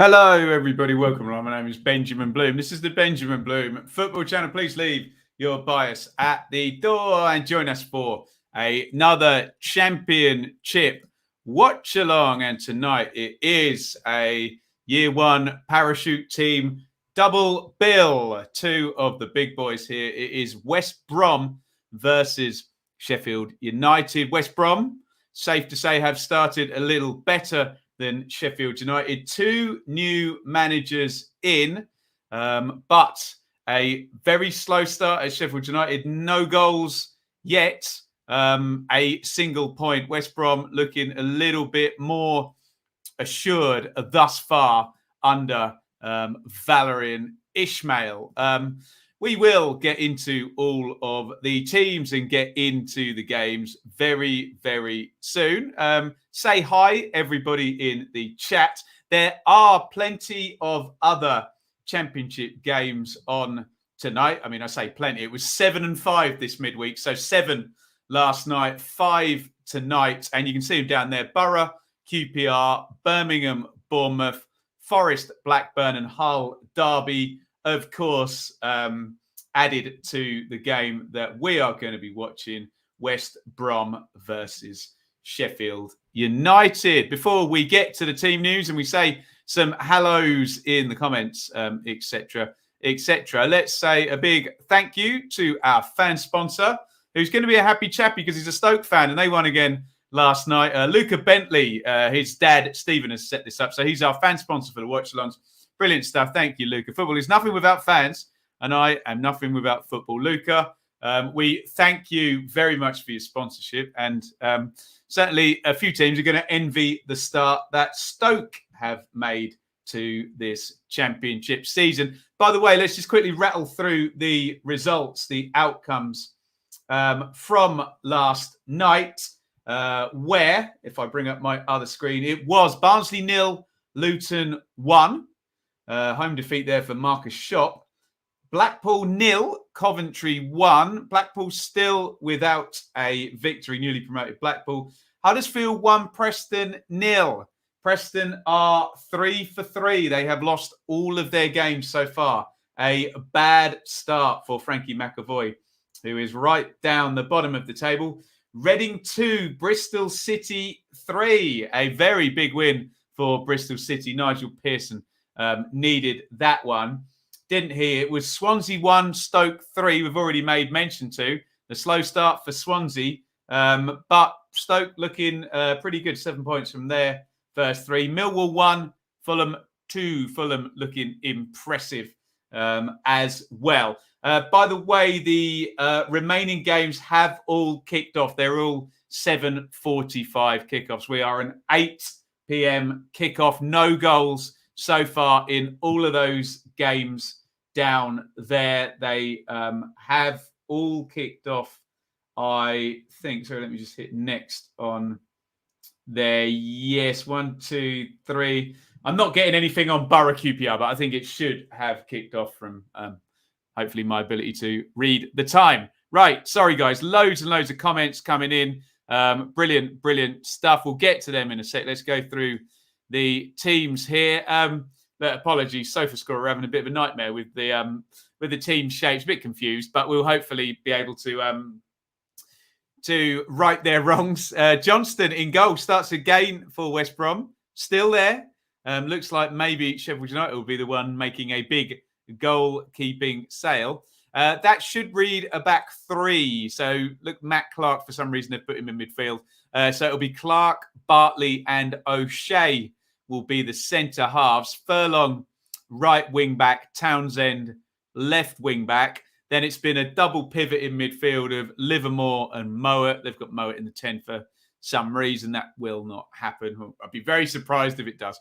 Hello, everybody. Welcome along. My name is Benjamin Bloom. This is the Benjamin Bloom Football Channel. Please leave your bias at the door and join us for another championship watch along. And tonight it is a year one parachute team double bill. Two of the big boys here. It is West Brom versus Sheffield United. West Brom, safe to say, have started a little better than Sheffield United. Two new managers in, but a very slow start at Sheffield United. No goals yet. A single point. West Brom looking a little bit more assured thus far under Valerian Ismail. We will get into all of the teams and get into the games very, very soon. Say hi, everybody in the chat. There are plenty of other championship games on tonight. I mean, I say plenty. It was 7 and 5 this midweek. So 7 last night, 5 tonight. And you can see them down there. Borough, QPR, Birmingham, Bournemouth, Forest, Blackburn and Hull, Derby, of course, added to the game that we are going to be watching, West Brom versus Sheffield United. Before we get to the team news and we say some hellos in the comments, etc., etc., let's say a big thank you to our fan sponsor, who's going to be a happy chappy because he's a Stoke fan and they won again last night. Luca Bentley, his dad, Stephen, has set this up. So he's our fan sponsor for the watch-alongs. Brilliant stuff. Thank you, Luca. Football is nothing without fans, and I am nothing without football. Luca, we thank you very much for your sponsorship, and certainly a few teams are going to envy the start that Stoke have made to this championship season. By the way, let's just quickly rattle through the results, the outcomes from last night, where, if I bring up my other screen, it was Barnsley 0, Luton 1. Home defeat there for Marcus Shop. Blackpool 0, Coventry 1. Blackpool still without a victory, newly promoted Blackpool. Huddersfield 1, Preston 0. Preston are 3 for 3. They have lost all of their games so far. A bad start for Frankie McAvoy, who is right down the bottom of the table. Reading 2, Bristol City 3. A very big win for Bristol City. Nigel Pearson needed that one. Didn't he? It was Swansea 1, Stoke 3. We've already made mention to the slow start for Swansea. But Stoke looking pretty good. 7 points from their first 3. Millwall 1, Fulham 2. Fulham looking impressive as well. By the way, the remaining games have all kicked off. They're all 7:45 kickoffs. We are an 8 p.m. kickoff. No goals so far in all of those games down there. They have all kicked off, I think. So let me just hit next on there. Yes, 1, 2, 3. I'm not getting anything on Borough QPR, but I think it should have kicked off from hopefully my ability to read the time. Right. Sorry, guys. Loads and loads of comments coming in. Brilliant, brilliant stuff. We'll get to them in a sec. Let's go through the teams here. But apologies, SofaScore are having a bit of a nightmare with the team shapes. A bit confused, but we'll hopefully be able to right their wrongs. Johnston in goal starts again for West Brom. Still there. Looks like maybe Sheffield United will be the one making a big goal-keeping sale. That should read a back 3. So look, Matt Clark, for some reason, they've put him in midfield. So it'll be Clark, Bartley and O'Shea will be the centre halves. Furlong, right wing back. Townsend, left wing back. Then it's been a double pivot in midfield of Livermore and Mowat. They've got Mowat in the 10 for some reason. That will not happen. I'd be very surprised if it does.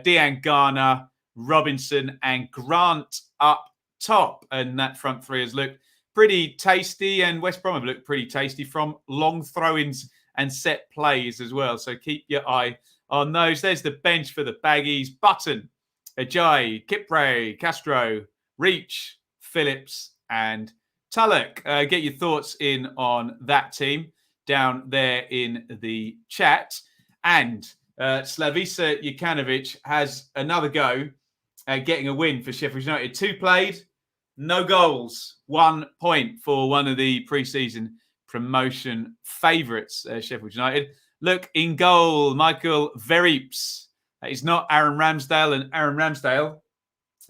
Dean Garner, Robinson and Grant up top. And that front 3 has looked pretty tasty. And West Brom have looked pretty tasty from long throw-ins and set plays as well. So keep your eye on those. There's the bench for the Baggies. Button, Ajayi, Kipre, Castro, Reach, Phillips and Tulloch. Get your thoughts in on that team down there in the chat. And Slavica Jokanovic has another go at getting a win for Sheffield United. 2 played, no goals. 1 point for one of the pre-season promotion favourites, Sheffield United. Look, in goal, Michael Verreeps. That is not Aaron Ramsdale, and Aaron Ramsdale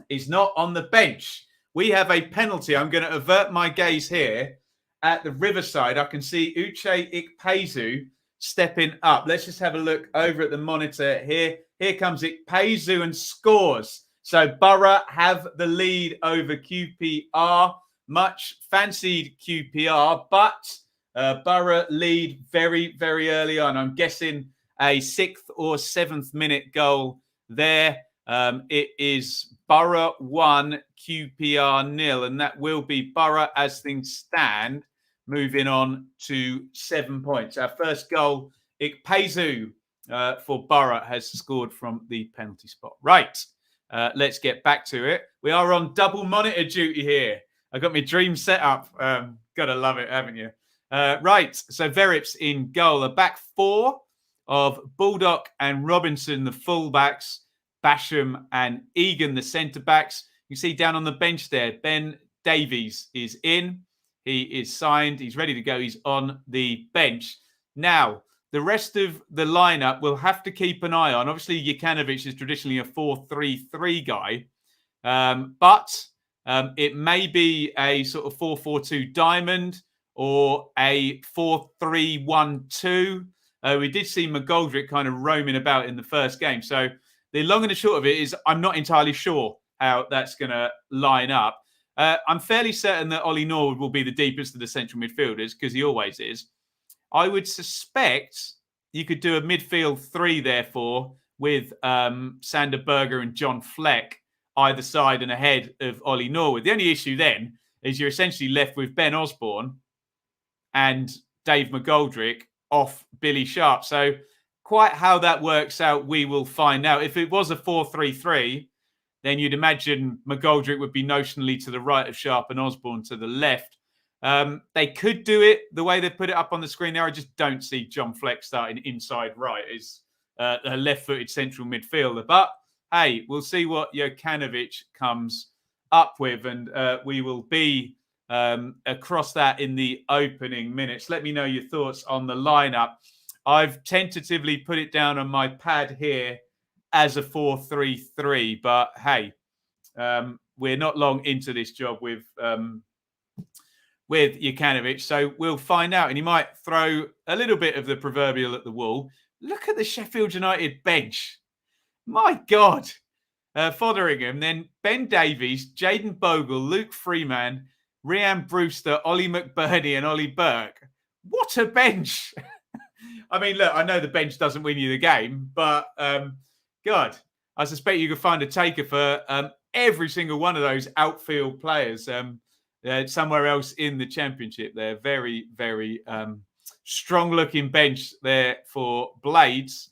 is not on the bench. We have a penalty. I'm going to avert my gaze here at the Riverside. I can see Uche Ikpeazu stepping up. Let's just have a look over at the monitor here. Here comes Ikpeazu and scores. So Borough have the lead over QPR. Much fancied QPR, but Borough lead very, very early on. I'm guessing a 6th or 7th minute goal there. It is Borough 1, QPR 0, and that will be Borough as things stand, moving on to 7 points. Our first goal, Ikpeazu for Borough has scored from the penalty spot. Right, let's get back to it. We are on double monitor duty here. I got my dream set up. Gotta love it, haven't you? Right, so Verreeps in goal. A back 4 of Baldock and Robinson, the fullbacks, Basham and Egan, the centre-backs. You see down on the bench there, Ben Davies is in. He is signed. He's ready to go. He's on the bench. Now, the rest of the lineup we'll have to keep an eye on. Obviously, Jokanovic is traditionally a 4-3-3 guy. But it may be a sort of 4-4-2 diamond or a 4-3-1-2. We did see McGoldrick kind of roaming about in the first game. So the long and the short of it is I'm not entirely sure how that's going to line up. I'm fairly certain that Ollie Norwood will be the deepest of the central midfielders because he always is. I would suspect you could do a midfield 3, therefore, with Sander Berger and John Fleck either side and ahead of Ollie Norwood. The only issue then is you're essentially left with Ben Osborne and Dave McGoldrick off Billy Sharp. So quite how that works out, we will find out. If it was a 4-3-3, then you'd imagine McGoldrick would be notionally to the right of Sharp and Osborne to the left. They could do it the way they put it up on the screen there. I just don't see John Fleck starting inside right as a left-footed central midfielder. But hey, we'll see what Jokanovic comes up with, and we will be across that in the opening minutes. Let me know your thoughts on the lineup. I've tentatively put it down on my pad here as a 4-3-3, but hey, we're not long into this job with Jokanovic, so we'll find out. And he might throw a little bit of the proverbial at the wall. Look at the Sheffield United bench. My God. Fotheringham, then Ben Davies, Jaden Bogle, Luke Freeman, Rhian Brewster, Ollie McBurney and Ollie Burke. What a bench. I mean, look, I know the bench doesn't win you the game, but God, I suspect you could find a taker for every single one of those outfield players somewhere else in the Championship. They're very, very strong-looking bench there for Blades.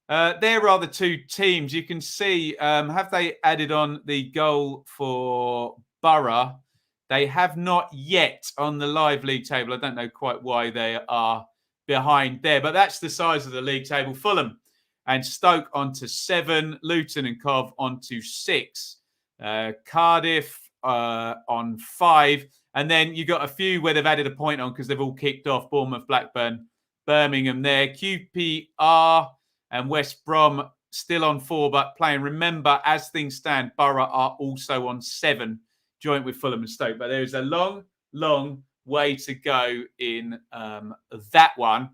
There are the two teams. You can see, have they added on the goal for Borough? They have not yet on the live league table. I don't know quite why they are behind there, but that's the size of the league table. Fulham and Stoke onto 7, Luton and Cov onto 6, Cardiff on 5, and then you got a few where they've added a point on because they've all kicked off. Bournemouth, Blackburn, Birmingham there, QPR and West Brom still on 4, but playing. Remember, as things stand, Borough are also on 7, joint with Fulham and Stoke, but there is a long, long way to go in that one.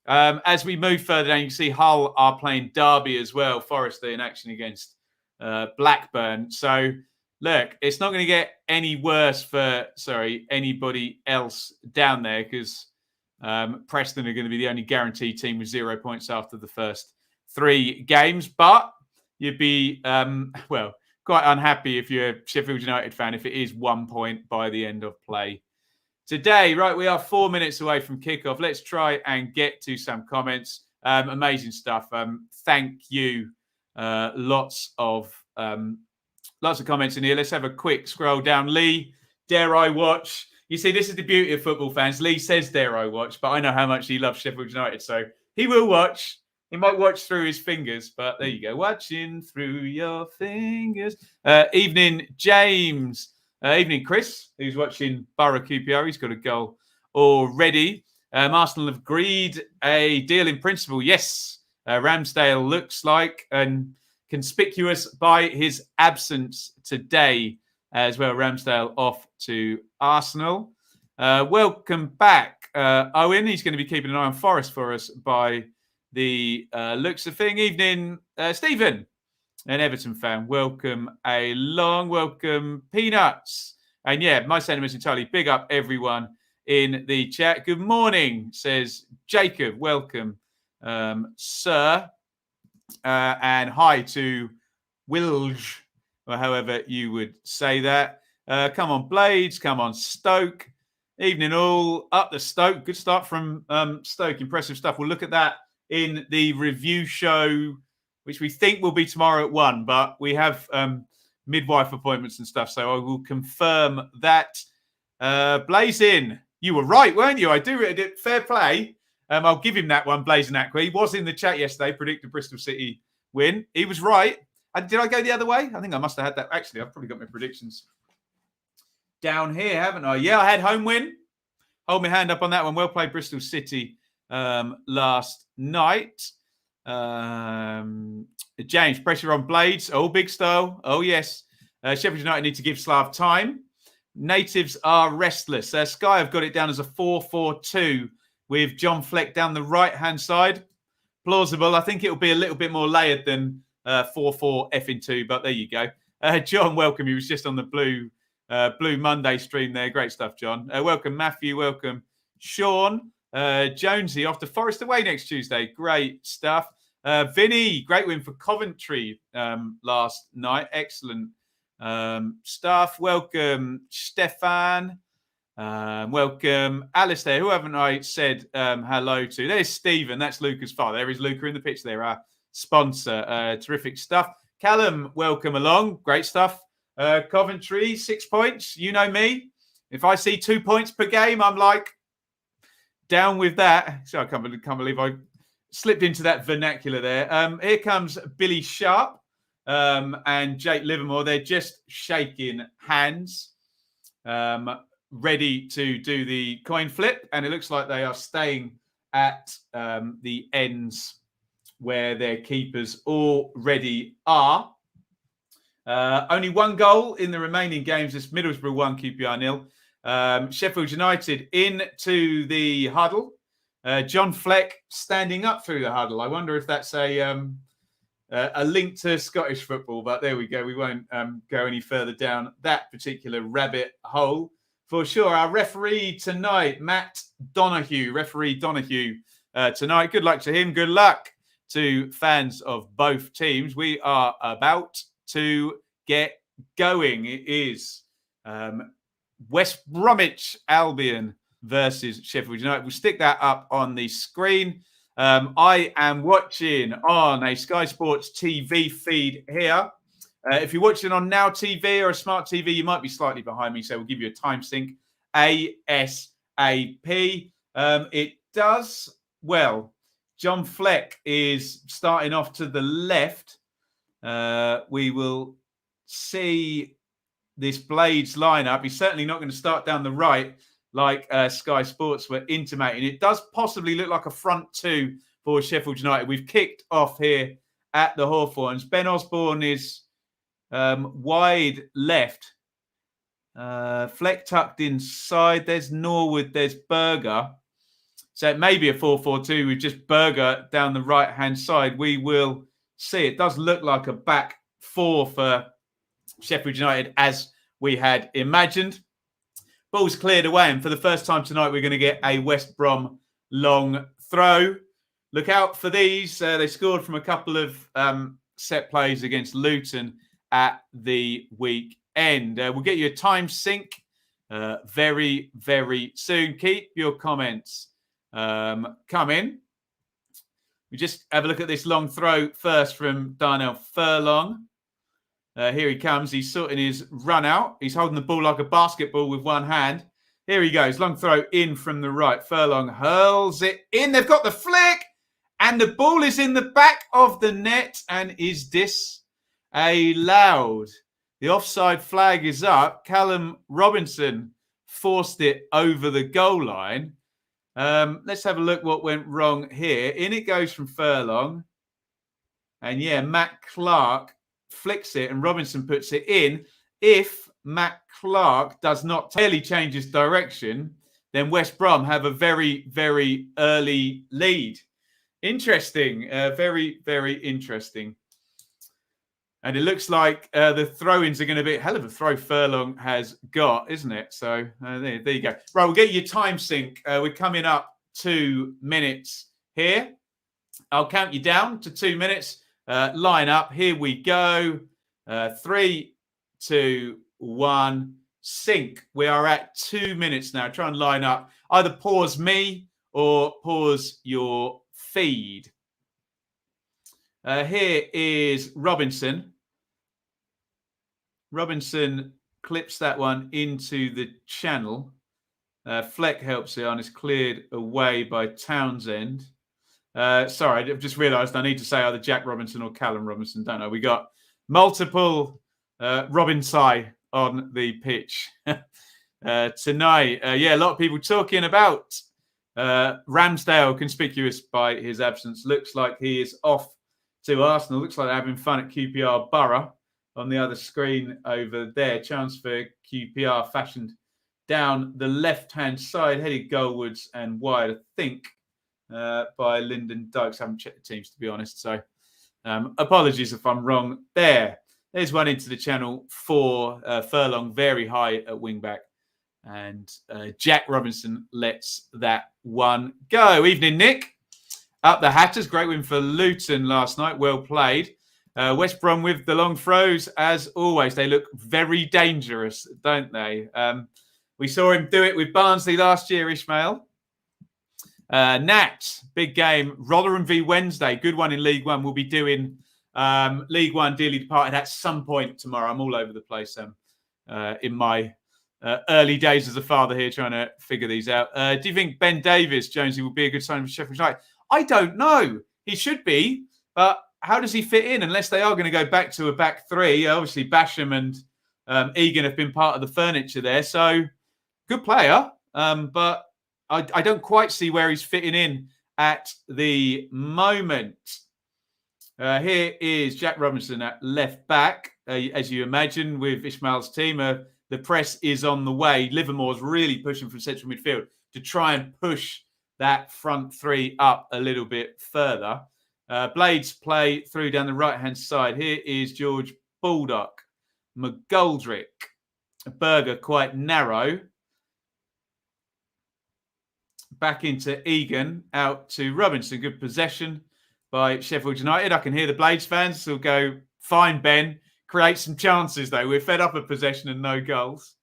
As we move further down, you can see Hull are playing Derby as well. Forest are in action against Blackburn. So, look, it's not going to get any worse for, anybody else down there because Preston are going to be the only guaranteed team with 0 points after the first 3 games. But you'd be, quite unhappy if you're a Sheffield United fan if it is 1 point by the end of play today. Right, we are 4 minutes away from kickoff. Let's try and get to some comments. Amazing stuff. Thank you. Lots of comments in here. Let's have a quick scroll down. Lee, dare I watch? You see, this is the beauty of football fans. Lee says, dare I watch? But I know how much he loves Sheffield United, so he will watch. He might watch through his fingers, but there you go. Watching through your fingers. Evening, James. Evening, Chris, who's watching Borough QPR. He's got a goal already. Arsenal have agreed a deal in principle. Yes, Ramsdale looks like and conspicuous by his absence today as well. Ramsdale off to Arsenal. Welcome back, Owen. He's going to be keeping an eye on Forest for us by the looks of thing. Evening, Stephen, an Everton fan. Welcome along. Welcome, Peanuts. And yeah, my sentiments entirely. Big up everyone in the chat. Good morning, says Jacob. Welcome, sir. And hi to Wilge, or however you would say that. Come on, Blades. Come on, Stoke. Evening all. Up the Stoke. Good start from Stoke. Impressive stuff. We'll look at that in the review show, which we think will be tomorrow at 1, but we have midwife appointments and stuff, so I will confirm that. Blazing, you were right, weren't you? I did fair play. I'll give him that one, Blazing Aqua. He was in the chat yesterday, predicted Bristol City win. He was right. Did I go the other way? I think I must have had that. Actually, I've probably got my predictions down here, haven't I? Yeah, I had home win. Hold my hand up on that one. Well played, Bristol City. Last night. James, pressure on Blades. Oh, big style. Oh, yes. Sheffield United need to give Slav time. Natives are restless. Sky have got it down as a 4-4-2 with John Fleck down the right-hand side. Plausible. I think it'll be a little bit more layered than 4-4-2, but there you go. John, welcome. He was just on the Blue Monday stream there. Great stuff, John. Welcome, Matthew. Welcome, Sean. Jonesy off to Forest away next Tuesday. Great stuff. Vinny, great win for Coventry last night. Excellent stuff. Welcome, Stefan. Welcome, Alistair. Who haven't I said hello to? There's Stephen. That's Luca's father. There is Luca in the pitch there, our sponsor. Terrific stuff. Callum, welcome along. Great stuff. Coventry, 6 points. You know me. If I see 2 points per game, I'm like, down with that. So I can't believe I slipped into that vernacular there. Here comes Billy Sharp and Jake Livermore. They're just shaking hands, ready to do the coin flip. And it looks like they are staying at the ends where their keepers already are. Only one goal in the remaining games. It's Middlesbrough 1, QPR 0. Sheffield United into the huddle. John Fleck standing up through the huddle. I wonder if that's a link to Scottish football, but there we go. We won't go any further down that particular rabbit hole for sure. Our referee tonight, Matt Donoghue. Referee Donoghue tonight. Good luck to him. Good luck to fans of both teams. We are about to get going. It is West Bromwich Albion versus Sheffield United. We'll stick that up on the screen. I am watching on a Sky Sports TV feed here. If you're watching on Now TV or a smart TV, you might be slightly behind me, so we'll give you a time sync ASAP. It does, well, John Fleck is starting off to the left. We will see this Blades lineup. He's certainly not going to start down the right like Sky Sports were intimating. It does possibly look like a front two for Sheffield United. We've kicked off here at the Hawthorns. Ben Osborne is wide left. Fleck tucked inside. There's Norwood. There's Berger. So it may be a 4-4-2 with just Berger down the right-hand side. We will see. It does look like a back four for Sheffield United as we had imagined. Ball's cleared away, and for the first time tonight, we're going to get a West Brom long throw. Look out for these. They scored from a couple of set plays against Luton at the weekend. We'll get you a time sync very, very soon. Keep your comments coming. We just have a look at this long throw first from Darnell Furlong. Here he comes. He's sorting his run out. He's holding the ball like a basketball with one hand. Here he goes. Long throw in from the right. Furlong hurls it in. They've got the flick. And the ball is in the back of the net. And is this allowed? The offside flag is up. Callum Robinson forced it over the goal line. Let's have a look what went wrong here. In it goes from Furlong. And yeah, Matt Clark flicks it and Robinson puts it in. If Matt Clark does not clearly change his direction, then West Brom have a very, very early lead. Interesting. Very, very interesting. And it looks like the throw-ins are going to be a hell of a throw Furlong has got, isn't it? So there you go. Right, we'll get your time sync. We're coming up 2 minutes here. I'll count you down to 2 minutes. Line up. Here we go. 3, 2, 1. Sync. We are at 2 minutes now. Try and line up. Either pause me or pause your feed. Here is Robinson. Robinson clips that one into the channel. Fleck helps it on. It's cleared away by Townsend. Sorry, I've just realised I need to say either Jack Robinson or Callum Robinson. Don't know. We got multiple Robinsai on the pitch tonight. Yeah, a lot of people talking about Ramsdale, conspicuous by his absence. Looks like he is off to Arsenal. Looks like they're having fun at QPR Borough on the other screen over there. Chance for QPR fashioned down the left-hand side, headed goalwards and wide, I think, by Lyndon Dykes. I haven't checked the teams, to be honest, so apologies if I'm wrong there. There's one into the channel for Furlong, very high at wing-back. And Jack Robinson lets that one go. Evening, Nick. Up the Hatters. Great win for Luton last night. Well played. West Brom with the long throws, as always. They look very dangerous, don't they? We saw him do it with Barnsley last year, Ishmael. Nat, big game. Rotherham v Wednesday. Good one in League One. We'll be doing League One Dearly Departed at some point tomorrow. I'm all over the place in my early days as a father here trying to figure these out. Do you think Ben Davies, Jonesy, will be a good sign for Sheffield United? I don't know. He should be, but how does he fit in unless they are going to go back to a back three? Obviously, Basham and Egan have been part of the furniture there. So, good player, but I don't quite see where he's fitting in at the moment. Here is Jack Robinson at left back. As you imagine, with Ishmael's team, the press is on the way. Livermore's really pushing from central midfield to try and push that front three up a little bit further. Blades play through down the right-hand side. Here is George Baldock. McGoldrick. Berger quite narrow. Back into Egan. Out to Robinson. Good possession by Sheffield United. I can hear the Blades fans will go, fine, Ben. Create some chances, though. We're fed up of possession and no goals.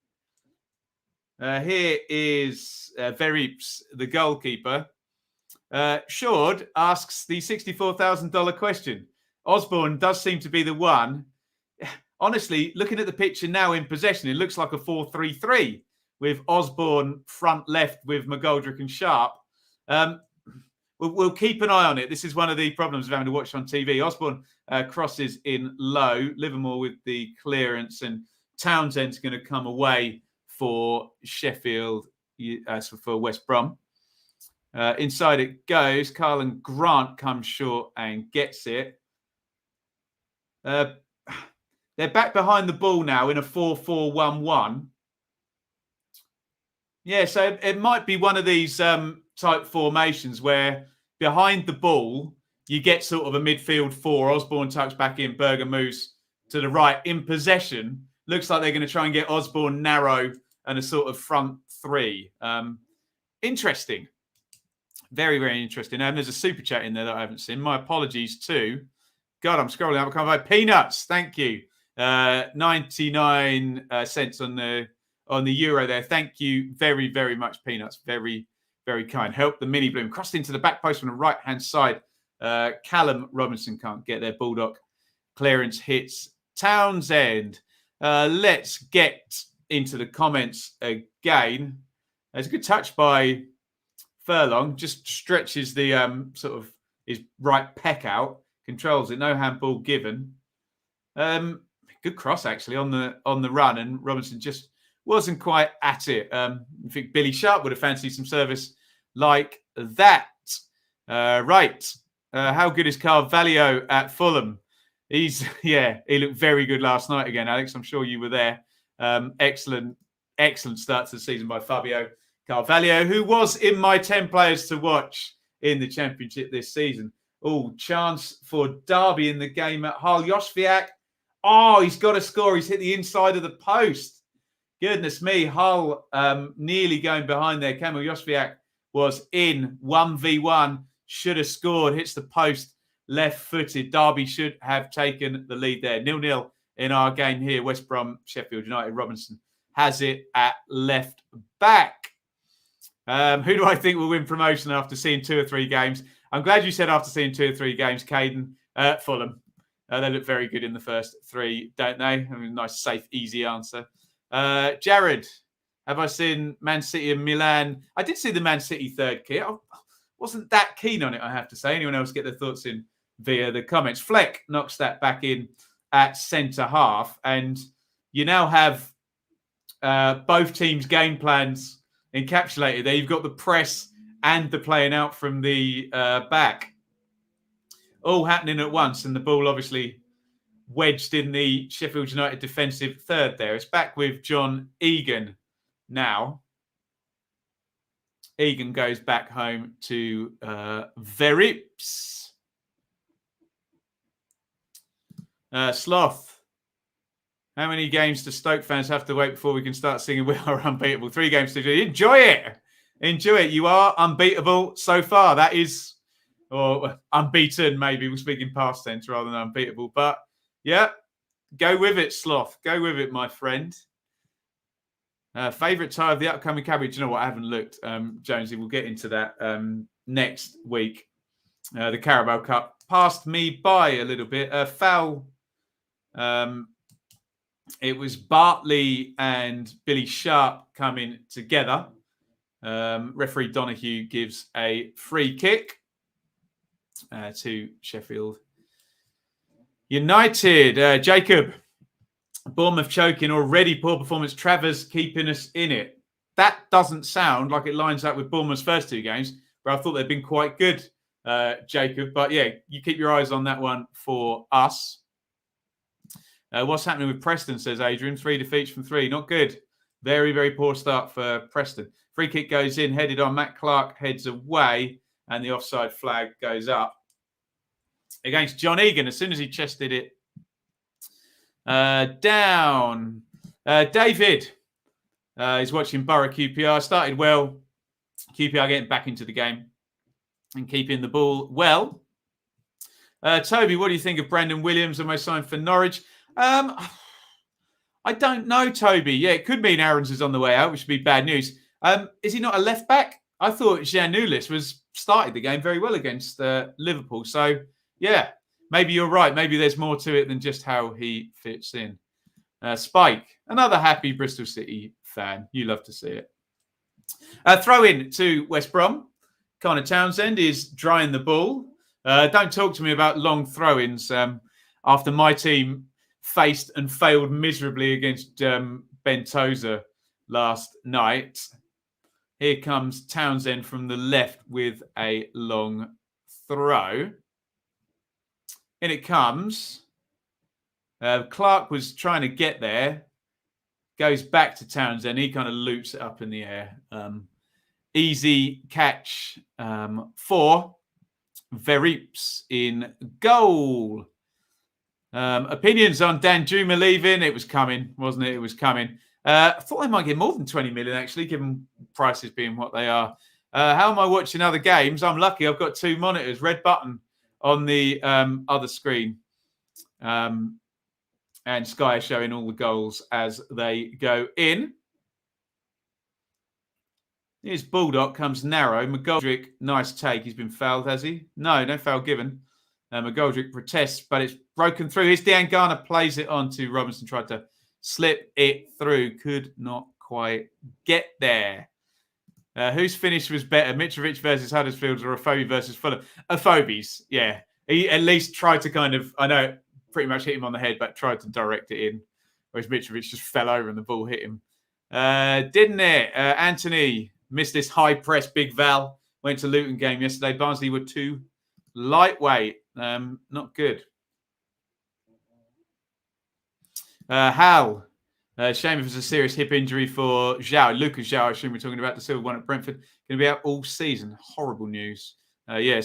Here is Verips, the goalkeeper. Forde asks the $64,000 question. Osborne does seem to be the one. Honestly, looking at the picture now in possession, it looks like a 4-3-3 with Osborne front left with McGoldrick and Sharp. We'll keep an eye on it. This is one of the problems of having to watch on TV. Osborne crosses in low. Livermore with the clearance, and Townsend's going to come away for Sheffield, for West Brom. Inside it goes. Carlin Grant comes short and gets it. They're back behind the ball now in a 4-4-1-1. Yeah, so it might be one of these type formations where behind the ball, you get sort of a midfield four. Osborne tucks back in, Berger moves to the right. In possession, looks like they're going to try and get Osborne narrow and a sort of front three. Interesting. Very, very interesting. And there's a super chat in there that I haven't seen. My apologies too. God, I'm scrolling up. I can't find Peanuts. Thank you. 99 cents on the euro there. Thank you very, very much, Peanuts. Very, very kind. Help the mini bloom. Crossed into the back post from the right-hand side. Callum Robinson can't get there. Baldock clearance hits Townsend. Let's get into the comments again. There's a good touch by Furlong. Just stretches the sort of his right peck out, controls it, no handball given. Good cross actually on the run, and Robinson just wasn't quite at it. I think Billy Sharp would have fancied some service like that. Right. How good is Carvalho at Fulham? He looked very good last night again, Alex. I'm sure you were there. Excellent start to the season by Fabio Carvalho, who was in my 10 players to watch in the Championship this season. Oh, chance for Derby in the game at Hull. Josviak. Oh, he's got a score. He's hit the inside of the post. Goodness me. Hull nearly going behind there. Kamil Josviak was in 1v1. Should have scored. Hits the post. Left-footed. Derby should have taken the lead there. 0-0 in our game here. West Brom, Sheffield United. Robinson has it at left back. Who do I think will win promotion after seeing 2 or 3 games? I'm glad you said after seeing 2 or 3 games, Caden. Fulham. They look very good in the first 3, don't they? I mean, nice, safe, easy answer. Jared, have I seen Man City and Milan? I did see the Man City 3rd kit. I wasn't that keen on it, I have to say. Anyone else get their thoughts in via the comments? Fleck knocks that back in at centre-half. And you now have both teams' game plans encapsulated there. You've got the press and the playing out from the back. All happening at once, and the ball obviously wedged in the Sheffield United defensive third there. It's back with John Egan now. Egan goes back home to Verips. Sloth. How many games do Stoke fans have to wait before we can start singing We Are Unbeatable? 3 games to do. Enjoy it. Enjoy it. You are unbeatable so far. That is... or unbeaten, maybe. We're speaking past tense rather than unbeatable. But, yeah, go with it, Sloth. Go with it, my friend. Favourite tie of the upcoming cabbage? You know what? I haven't looked, Jonesy. We'll get into that next week. The Carabao Cup passed me by a little bit. Foul. It was Bartley and Billy Sharp coming together. Referee Donahue gives a free kick to Sheffield United. Jacob, Bournemouth choking, already poor performance. Trevor's keeping us in it. That doesn't sound like it lines up with Bournemouth's first 2 games, but I thought they'd been quite good, Jacob. But yeah, you keep your eyes on that one for us. What's happening with Preston, says Adrian. 3 defeats from 3. Not good. Very, very poor start for Preston. Free kick goes in, headed on. Matt Clark heads away, and the offside flag goes up against John Egan as soon as he chested it down. David is watching Borough QPR. Started well. QPR getting back into the game and keeping the ball well. Toby, what do you think of Brandon Williams almost signed for Norwich? I don't know, Toby. Yeah, it could mean Aarons is on the way out, which would be bad news. Is he not a left back? I thought Giannoulis started the game very well against Liverpool. So, yeah, maybe you're right. Maybe there's more to it than just how he fits in. Spike, another happy Bristol City fan. You love to see it. Throw in to West Brom. Connor Townsend is drying the ball. Don't talk to me about long throw-ins after my team faced and failed miserably against Ben Tozer last night. Here comes Townsend from the left with a long throw. In it comes. Clark was trying to get there. Goes back to Townsend. He kind of loops it up in the air. Easy catch for Verips in goal. Opinions on Dan Juma leaving. It was coming, wasn't it? It was coming. I thought they might get more than 20 million, actually, given prices being what they are. How am I watching other games? I'm lucky. I've got 2 monitors. Red button on the other screen. And Sky is showing all the goals as they go in. Here's Bulldog, comes narrow. McGoldrick, nice take. He's been fouled, has he? No foul given. McGoldrick protests, but it's broken through. Here's Dean Garner, plays it on to Robinson, tried to slip it through. Could not quite get there. Whose finish was better, Mitrovic versus Huddersfield or Afobe versus Fulham? Afobe's, yeah. He at least tried to kind of, I know it pretty much hit him on the head, but tried to direct it in. Whereas Mitrovic just fell over and the ball hit him. Didn't it? Anthony missed this high press, Big Val. Went to Luton game yesterday. Barnsley were too lightweight. Not good. Hal. Shame if it's a serious hip injury for Zhao. Lucas Zhao, I assume we're talking about the silver one at Brentford. Going to be out all season. Horrible news. We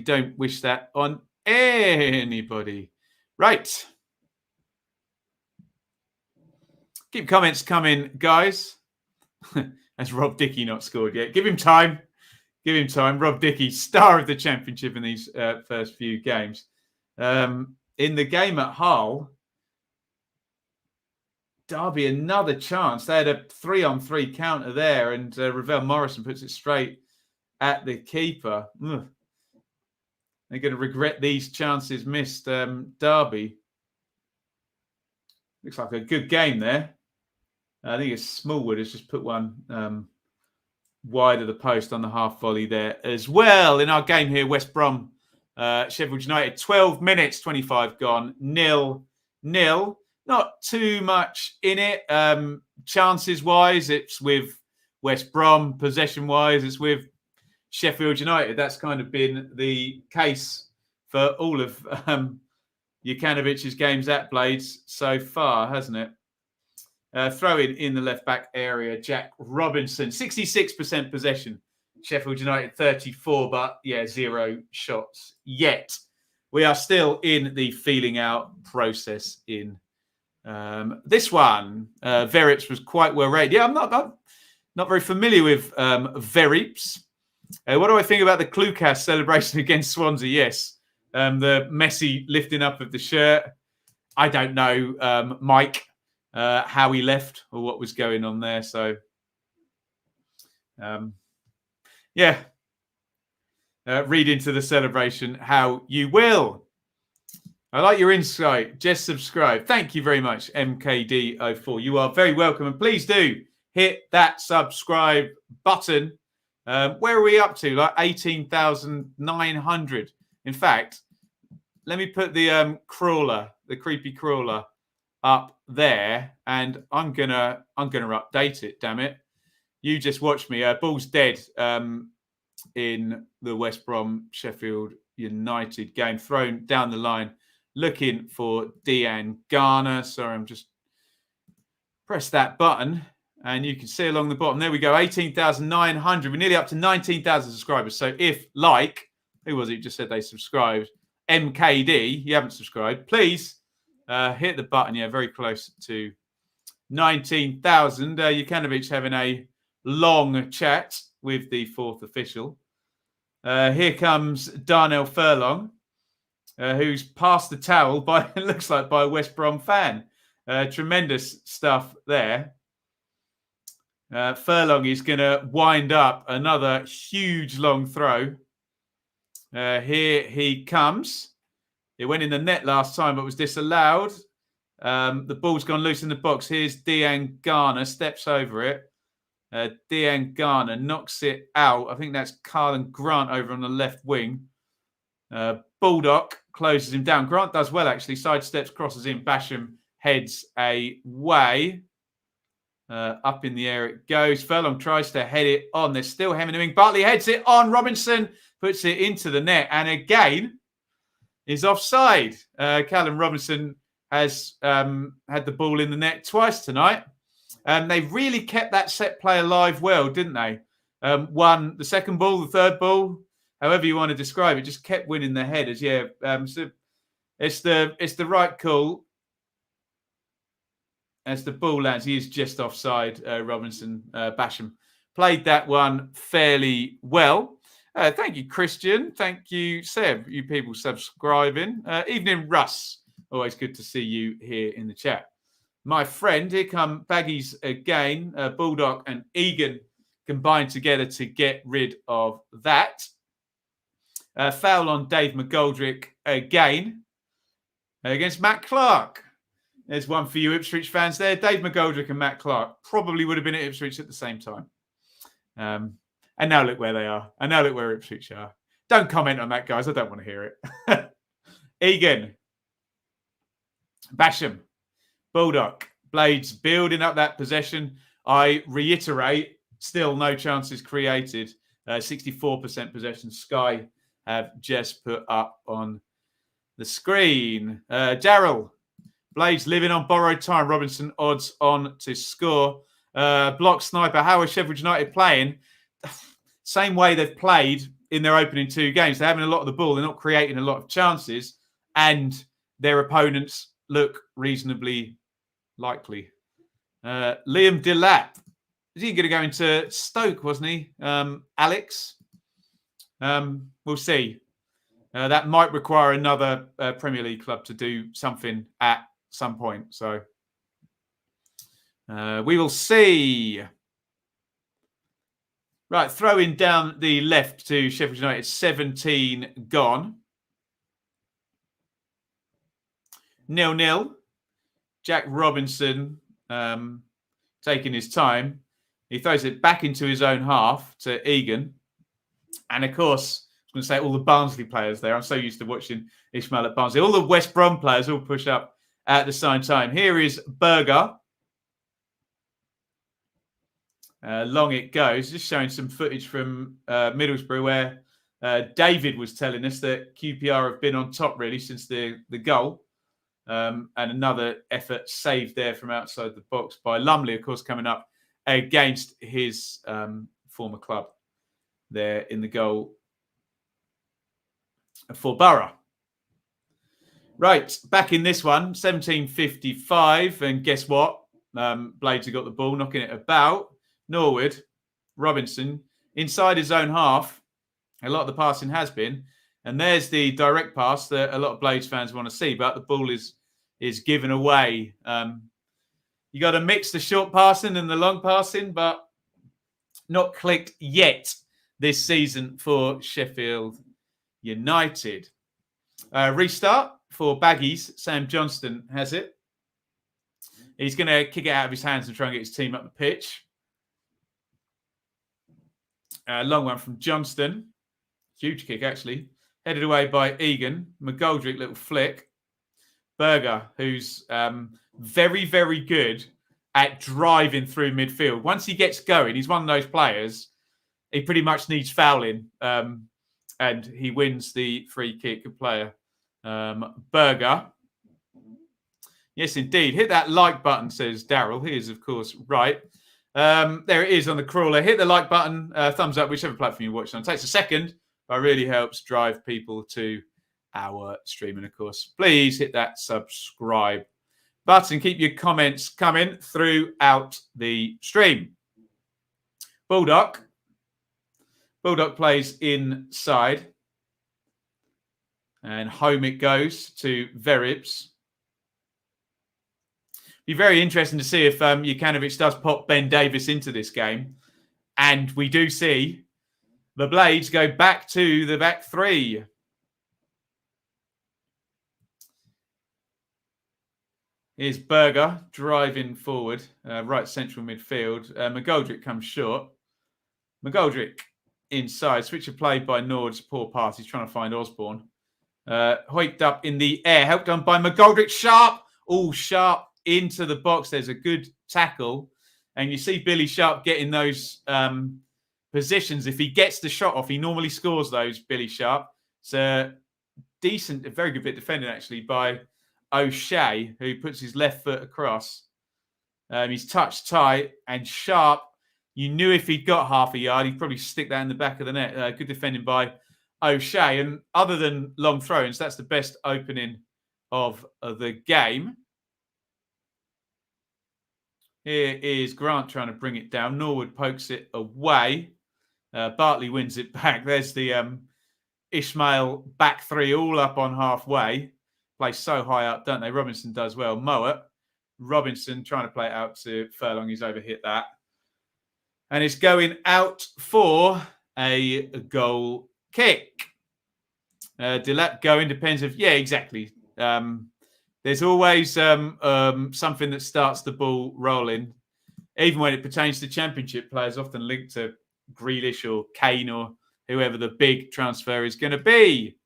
don't wish that on anybody. Right. Keep comments coming, guys. Has Rob Dickie not scored yet? Give him time. Give him time. Rob Dickie, star of the championship in these first few games. In the game at Hull, Derby, another chance. They had a 3-on-3 counter there, and Ravel Morrison puts it straight at the keeper. Ugh. They're going to regret these chances missed. Derby. Looks like a good game there. I think it's Smallwood has just put one wide of the post on the half volley there as well. In our game here, West Brom, Sheffield United, 12 minutes, 25 gone, 0-0. Not too much in it. Chances-wise, it's with West Brom. Possession-wise, it's with Sheffield United. That's kind of been the case for all of Jukanovic's games at Blades so far, hasn't it? Throw in the left-back area, Jack Robinson. 66% possession. Sheffield United 34, but, 0 shots yet. We are still in the feeling out process in this one. Verips was quite well rated. Yeah, I'm not very familiar with Verips. What do I think about the Klukas celebration against Swansea? Yes. The messy lifting up of the shirt. I don't know, Mike, how he left or what was going on there. So, read into the celebration how you will. I like your insight. Just subscribe. Thank you very much, MKD04. You are very welcome. And please do hit that subscribe button. Where are we up to? Like 18,900. In fact, let me put the crawler, the creepy crawler, up there, and I'm gonna update it. Damn it! You just watched me. Ball's dead in the West Brom Sheffield United game. Thrown down the line, looking for Dean Garner. Sorry, I'm just press that button. And you can see along the bottom, there we go, 18,900. We're nearly up to 19,000 subscribers. So if, who was it who just said they subscribed? MKD, you haven't subscribed, please hit the button. Yeah, very close to 19,000. Jukanovic having a long chat with the fourth official. Here comes Darnell Furlong, who's passed the towel by, it looks like, by a West Brom fan. Tremendous stuff there. Furlong is going to wind up another huge long throw. Here he comes. It went in the net last time, but was disallowed. The ball's gone loose in the box. Here's Dean Garner, steps over it. Dean Garner knocks it out. I think that's Carlin Grant over on the left wing. Baldock closes him down. Grant does well, actually. Sidesteps, crosses in. Basham heads away. Up in the air it goes. Furlong tries to head it on. They're still hemming him in. Bartley heads it on. Robinson puts it into the net. And again, is offside. Callum Robinson has had the ball in the net twice tonight. They really kept that set play alive well, didn't they? Won the second ball, the third ball, however you want to describe it, just kept winning the headers. Yeah, so it's the right call. As the ball lands, he is just offside. Robinson, Basham played that one fairly well. Thank you, Christian. Thank you, Seb. You people subscribing. Evening, Russ. Always good to see you here in the chat. My friend, here come Baggies again. Baldock and Egan combined together to get rid of that. Foul on Dave McGoldrick again against Matt Clark. There's one for you Ipswich fans there. Dave McGoldrick and Matt Clark probably would have been at Ipswich at the same time. And now look where they are. And now look where Ipswich are. Don't comment on that, guys. I don't want to hear it. Egan. Basham. Baldock. Blades building up that possession. I reiterate, still no chances created. 64% possession. Sky have just put up on the screen. Darryl. Blades living on borrowed time. Robinson odds on to score. Block sniper. How are Sheffield United playing? Same way they've played in their opening 2 games. They're having a lot of the ball. They're not creating a lot of chances. And their opponents look reasonably likely. Liam Delap. Is he going to go into Stoke, wasn't he? Alex? We'll see. That might require another Premier League club to do something at some point. So we will see. Right, throwing down the left to Sheffield United. 17 gone. 0-0. Jack Robinson taking his time. He throws it back into his own half to Egan. And of course, I was going to say all the Barnsley players there. I'm so used to watching Ishmael at Barnsley. All the West Brom players all push up at the same time. Here is Berger. Long it goes. Just showing some footage from Middlesbrough where David was telling us that QPR have been on top really since the goal. And another effort saved there from outside the box by Lumley, of course, coming up against his former club there in the goal for Borough. Right, back in this one, 17:55. And guess what? Blades have got the ball, knocking it about. Norwood, Robinson, inside his own half. A lot of the passing has been. And there's the direct pass that a lot of Blades fans want to see, but the ball is given away. You got to mix the short passing and the long passing, but not clicked yet this season for Sheffield United. Restart for Baggies. Sam Johnston has it. He's going to kick it out of his hands and try and get his team up the pitch. Long one from Johnston. Huge kick, actually. Headed away by Egan. McGoldrick, little flick. Berger, who's very, very good at driving through midfield. Once he gets going, he's one of those players. He pretty much needs fouling. And he wins the free kick player. Berger. Yes, indeed. Hit that like button, says Darryl. He is, of course, right. There it is on the crawler. Hit the like button, thumbs up, whichever platform you're watching on. It takes a second, but really helps drive people to our stream. And of course, please hit that subscribe button. Keep your comments coming throughout the stream. Baldock. Baldock plays inside. And home it goes to Veribs. Be very interesting to see if Jukanovic does pop Ben Davis into this game. And we do see the Blades go back to the back three. Here's Berger driving forward, right central midfield. McGoldrick comes short. McGoldrick inside. Switch of play by Nord's poor pass. He's trying to find Osborne. Hoiked up in the air. Helped done by McGoldrick. Sharp. All Sharp into the box. There's a good tackle. And you see Billy Sharp getting those positions. If he gets the shot off, he normally scores those, Billy Sharp. It's a decent, a very good bit defended, actually, by O'Shea, who puts his left foot across. He's touched tight. And Sharp, you knew if he'd got half a yard, he'd probably stick that in the back of the net. Good defending by O'Shea. And other than long throw-ins, that's the best opening of the game. Here is Grant trying to bring it down. Norwood pokes it away. Bartley wins it back. There's the Ishmael back three all up on halfway. Play so high up, don't they? Robinson does well. Mowat. Robinson trying to play it out to Furlong. He's overhit that. And it's going out for a goal kick. Delap going depends if... Yeah, exactly. There's always something that starts the ball rolling, even when it pertains to championship players, often linked to Grealish or Kane or whoever the big transfer is going to be.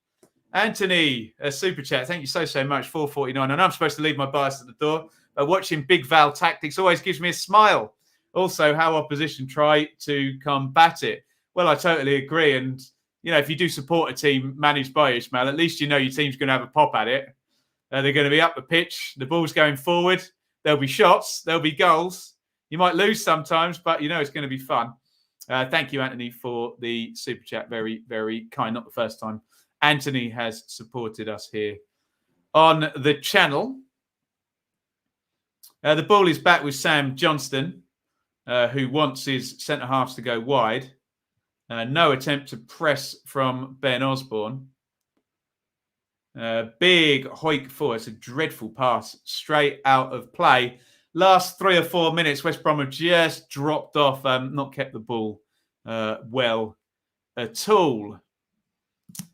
Anthony, a super chat. Thank you so much. 4.49. And I'm supposed to leave my bias at the door. But watching Big Val tactics always gives me a smile. Also, how opposition try to combat it. Well, I totally agree. And, you know, if you do support a team managed by Ismail, at least you know your team's going to have a pop at it. They're going to be up the pitch. The ball's going forward. There'll be shots. There'll be goals. You might lose sometimes, but you know it's going to be fun. Thank you, Anthony, for the super chat. Very, very kind. Not the first time Anthony has supported us here on the channel. The ball is back with Sam Johnston, who wants his centre-halves to go wide. No attempt to press from Ben Osborne. Big hoik forward. It's a dreadful pass straight out of play. Last 3 or 4 minutes, West Brom have just dropped off, not kept the ball well at all.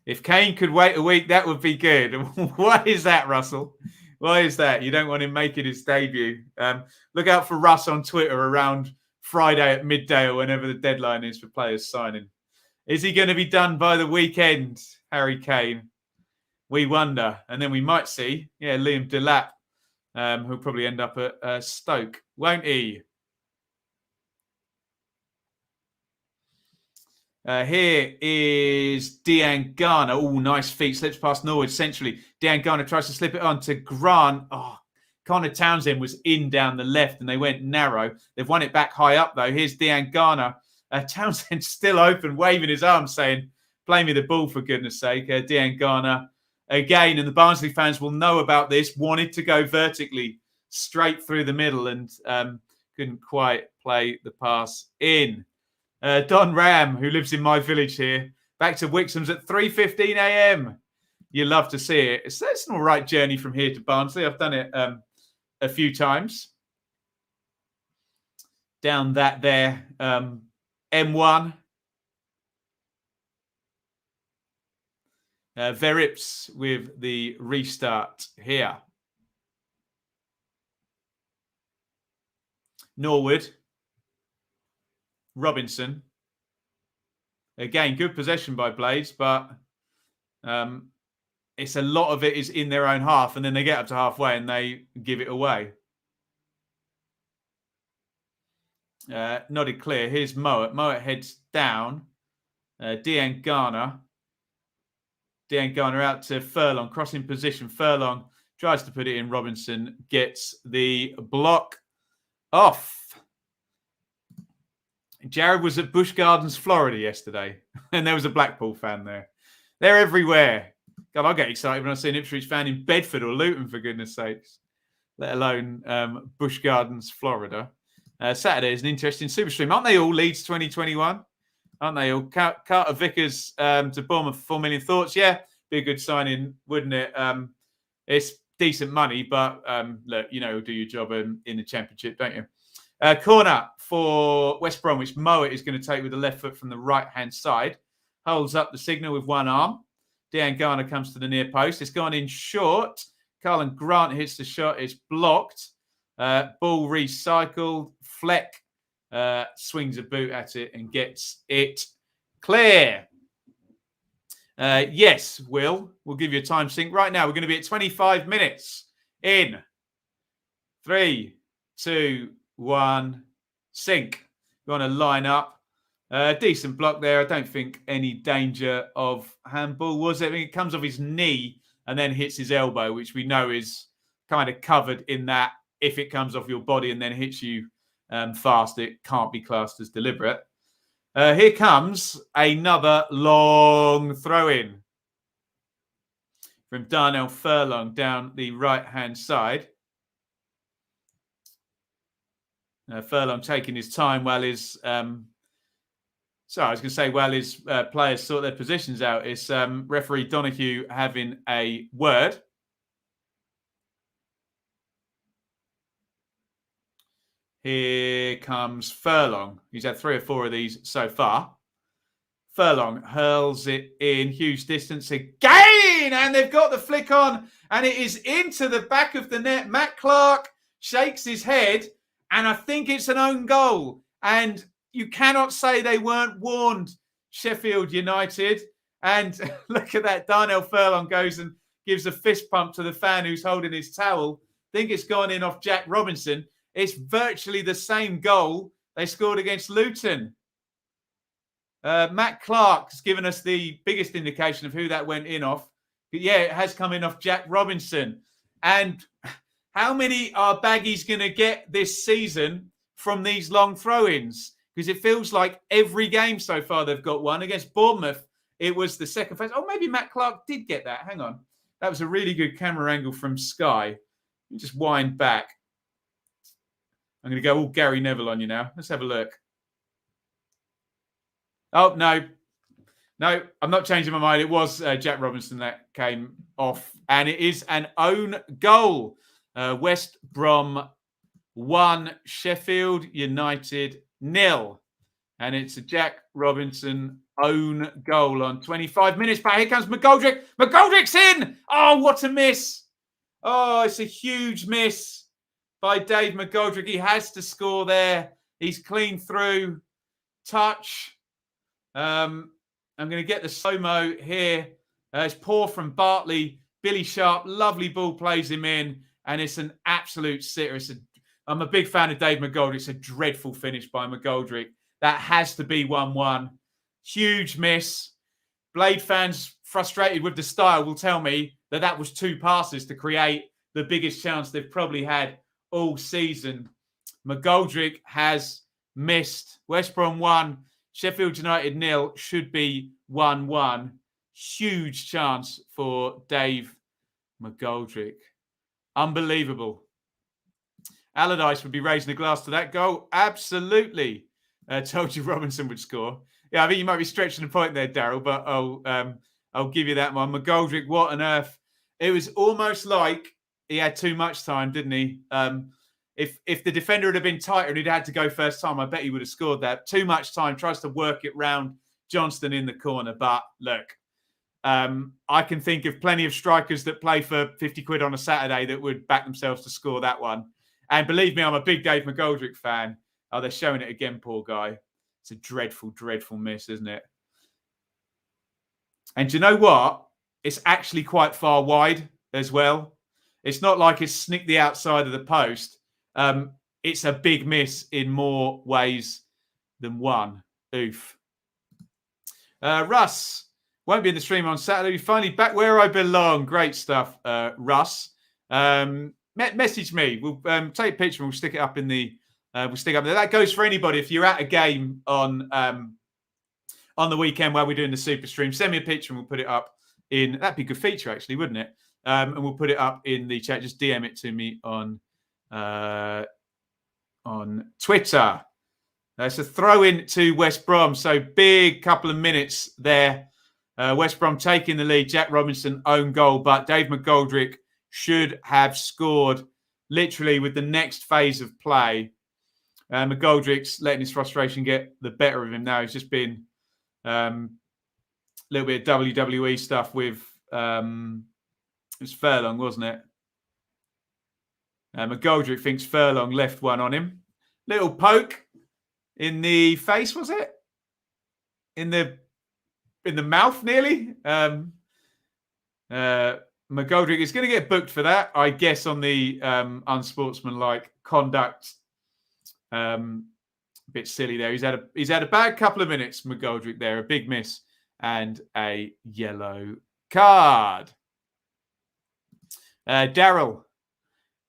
If Kane could wait a week, that would be good. Why is that, Russell? Why is that? You don't want him making his debut. Look out for Russ on Twitter around Friday at midday or whenever the deadline is for players signing. Is he going to be done by the weekend, Harry Kane? We wonder. And then we might see, Liam Delap, who'll probably end up at Stoke, won't he? Here is Dean Garner. Oh, nice feet. Slips past Norwood centrally. Dean Garner tries to slip it on to Grant. Oh, Connor Townsend was in down the left and they went narrow. They've won it back high up, though. Here's Dean Garner. Townsend still open, waving his arms, saying, play me the ball, for goodness sake. Dean Garner again, and the Barnsley fans will know about this, wanted to go vertically straight through the middle and couldn't quite play the pass in. Don Ram, who lives in my village here, back to Wixham's at 3:15 a.m. You love to see it. It's an all right journey from here to Barnsley. I've done it a few times. Down that there, M1. Verips with the restart here. Norwood. Robinson. Again, good possession by Blades, but it's a lot of it is in their own half, and then they get up to halfway and they give it away. Nodded clear. Here's Mowat. Mowat heads down. Dean Garner. Dean Garner out to Furlong. Crossing position. Furlong tries to put it in. Robinson gets the block off. Jared was at Busch Gardens, Florida yesterday, and there was a Blackpool fan there. They're everywhere. God, I get excited when I see an Ipswich fan in Bedford or Luton, for goodness sakes, let alone Busch Gardens, Florida. Saturday is an interesting super stream. Aren't they all Leeds 2021? Aren't they all? Carter Vickers to Bournemouth for 4 million. Thoughts? Yeah, be a good signing, wouldn't it? It's decent money, but look, you'll do your job in the Championship, don't you? Corner for West Bromwich. Mowat is going to take with the left foot from the right-hand side. Holds up the signal with one arm. Dean Garner comes to the near post. It's gone in short. Carlin Grant hits the shot. It's blocked. Ball recycled. Fleck swings a boot at it and gets it clear. Yes, we'll give you a time sync. Right now, we're going to be at 25 minutes in 3, 2, 1, sync. You want to line up. Decent block there. I don't think any danger of handball, was it? I mean, it comes off his knee and then hits his elbow, which we know is kind of covered in that if it comes off your body and then hits you fast, it can't be classed as deliberate. Here comes another long throw-in from Darnell Furlong down the right-hand side. Furlong taking his time while his players sort their positions out. It's referee Donahue having a word. Here comes Furlong. He's had 3 or 4 of these so far. Furlong hurls it in huge distance again, and they've got the flick on, and it is into the back of the net. Matt Clark shakes his head, and I think it's an own goal. And you cannot say they weren't warned, Sheffield United. And look at that. Darnell Furlong goes and gives a fist pump to the fan who's holding his towel. I think it's gone in off Jack Robinson. It's virtually the same goal they scored against Luton. Matt Clark has given us the biggest indication of who that went in off. But yeah, it has come in off Jack Robinson. And how many are Baggies going to get this season from these long throw-ins? Because it feels like every game so far they've got one. Against Bournemouth, it was the second phase. Oh, maybe Matt Clark did get that. Hang on. That was a really good camera angle from Sky. Let me just wind back. I'm going to go all Gary Neville on you now. Let's have a look. Oh, no. No, I'm not changing my mind. It was Jack Robinson that came off. And it is an own goal. West Brom 1, Sheffield United 0. And it's a Jack Robinson own goal on 25 minutes back. Here comes McGoldrick. McGoldrick's in. Oh, what a miss. Oh, it's a huge miss by Dave McGoldrick. He has to score there. He's clean through. Touch. I'm going to get the slow-mo here. It's poor from Bartley. Billy Sharp, lovely ball, plays him in. And it's an absolute sitter. I'm a big fan of Dave McGoldrick. It's a dreadful finish by McGoldrick. That has to be 1-1. Huge miss. Blade fans frustrated with the style will tell me that that was 2 passes to create the biggest chance they've probably had all season. McGoldrick has missed. West Brom 1, Sheffield United 0, should be 1-1. Huge chance for Dave McGoldrick. Unbelievable. Allardyce would be raising a glass to that goal. Absolutely. Told you Robinson would score. Yeah, I think you might be stretching the point there, Daryl, but I'll give you that one. McGoldrick, what on earth? It was almost like he had too much time, didn't he? If the defender had been tighter and he'd had to go first time, I bet he would have scored that. Too much time, tries to work it round Johnston in the corner. But look, I can think of plenty of strikers that play for 50 quid on a Saturday that would back themselves to score that one. And believe me, I'm a big Dave McGoldrick fan. Oh, they're showing it again, poor guy. It's a dreadful, dreadful miss, isn't it? And do you know what? It's actually quite far wide as well. It's not like it's snicked the outside of the post. It's a big miss in more ways than one. Oof. Russ won't be in the stream on Saturday. Finally back where I belong. Great stuff, Russ. Message me. We'll take a picture and we'll stick it up in the. We'll stick up there. That goes for anybody. If you're at a game on the weekend while we're doing the super stream, send me a picture and we'll put it up in. That'd be a good feature, actually, wouldn't it? And we'll put it up in the chat. Just DM it to me on Twitter. It's a throw in to West Brom. So big couple of minutes there. West Brom taking the lead. Jack Robinson own goal, but Dave McGoldrick should have scored literally with the next phase of play. McGoldrick's letting his frustration get the better of him now. He's just been a little bit of WWE stuff with it was Furlong, wasn't it? McGoldrick thinks Furlong left one on him. Little poke in the face, was it? In the mouth, nearly. McGoldrick is going to get booked for that, I guess, on the unsportsmanlike conduct. A bit silly there. He's had a bad couple of minutes, McGoldrick there. A big miss and a yellow card. Daryl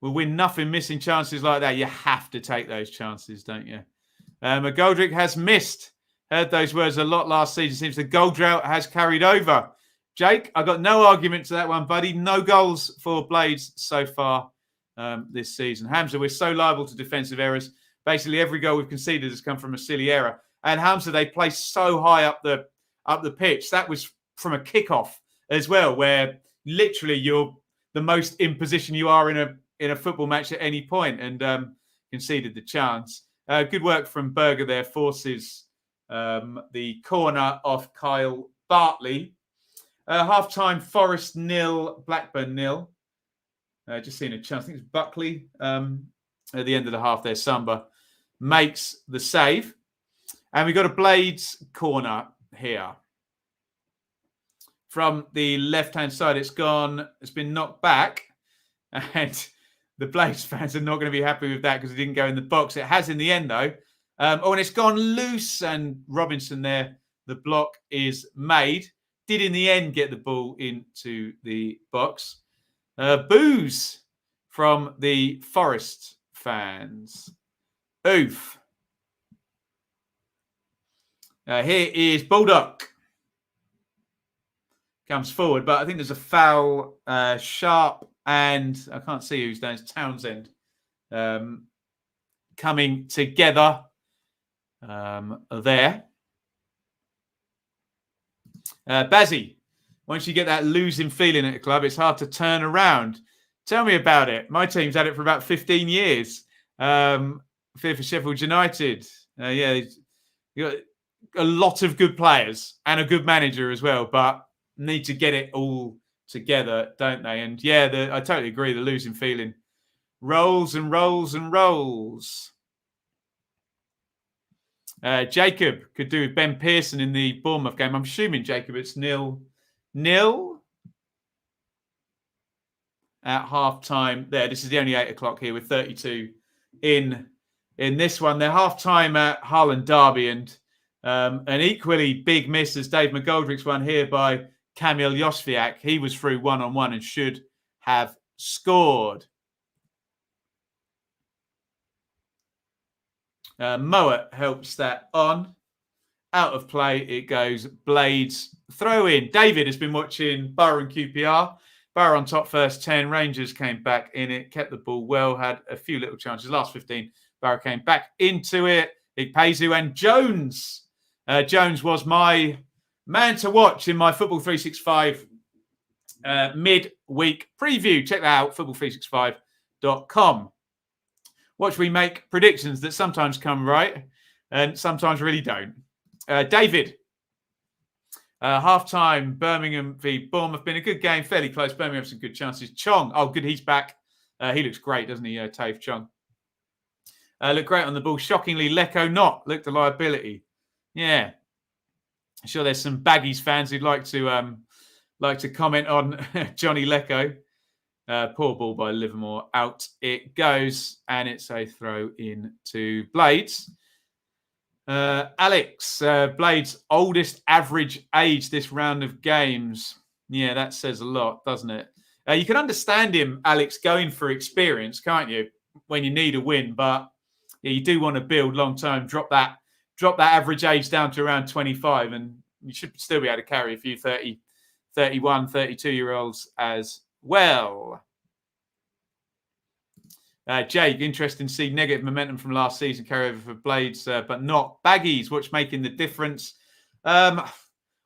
will win nothing missing chances like that. You have to take those chances, don't you? McGoldrick has missed. Heard those words a lot last season. Seems the goal drought has carried over. Jake, I got no argument to that one, buddy. No goals for Blades so far this season. Hamza, we're so liable to defensive errors. Basically, every goal we've conceded has come from a silly error. And Hamza, they play so high up the pitch. That was from a kickoff as well, where literally you're the most in position you are in a football match at any point, and conceded the chance. Good work from Berger there. Forces the corner off Kyle Bartley. Half-time, Forest 0, Blackburn 0. Just seeing a chance. I think it's Buckley at the end of the half there. Samba makes the save. And we've got a Blades corner here. From the left-hand side, it's been knocked back. And the Blades fans are not going to be happy with that because it didn't go in the box. It has in the end, though. And it's gone loose. And Robinson there, the block is made. Did in the end get the ball into the box. Boos from the Forest fans. Oof. Here is Bulldog. Comes forward, but I think there's a foul. Sharp and I can't see who's down. It's Townsend coming together there. Bazzy, once you get that losing feeling at the club, it's hard to turn around. Tell me about it. My team's had it for about 15 years. Fear for Sheffield United. Yeah, you got a lot of good players and a good manager as well, but need to get it all together, don't they? And yeah, I totally agree. The losing feeling rolls and rolls and rolls. Jacob could do with Ben Pearson in the Bournemouth game. I'm assuming, Jacob, it's 0-0 at half-time there. This is the only 8 o'clock here with 32 in this one. They're half-time at Hull and Derby, and an equally big miss as Dave McGoldrick's one here by Kamil Josviak. He was through one-on-one and should have scored. Mowat helps that on. Out of play it goes. Blades throw in. David has been watching Borough and QPR. Borough on top first 10. Rangers came back in it, kept the ball well, had a few little chances. Last 15, Borough came back into it. Igpezu and Jones. Jones was my man to watch in my Football 365 mid-week preview. Check that out, football365.com. Watch we make predictions that sometimes come right and sometimes really don't. David, half-time, Birmingham v Bournemouth. Been a good game, fairly close. Birmingham have some good chances. Chong, oh, good, he's back. He looks great, doesn't he, Tave Chong? Looked great on the ball. Shockingly, Lecco not. Looked a liability. Yeah. I'm sure there's some Baggies fans who'd like to comment on Johnny Lecco. Poor ball by Livermore. Out it goes, and it's a throw in to Blades. Alex, Blades' oldest average age this round of games. Yeah, that says a lot, doesn't it? You can understand him, Alex, going for experience, can't you, when you need a win? But yeah, you do want to build long term. Drop that average age down to around 25, and you should still be able to carry a few 30, 31, 32-year-olds as well. Jake, interesting to see negative momentum from last season carry over for Blades, but not Baggies. What's making the difference?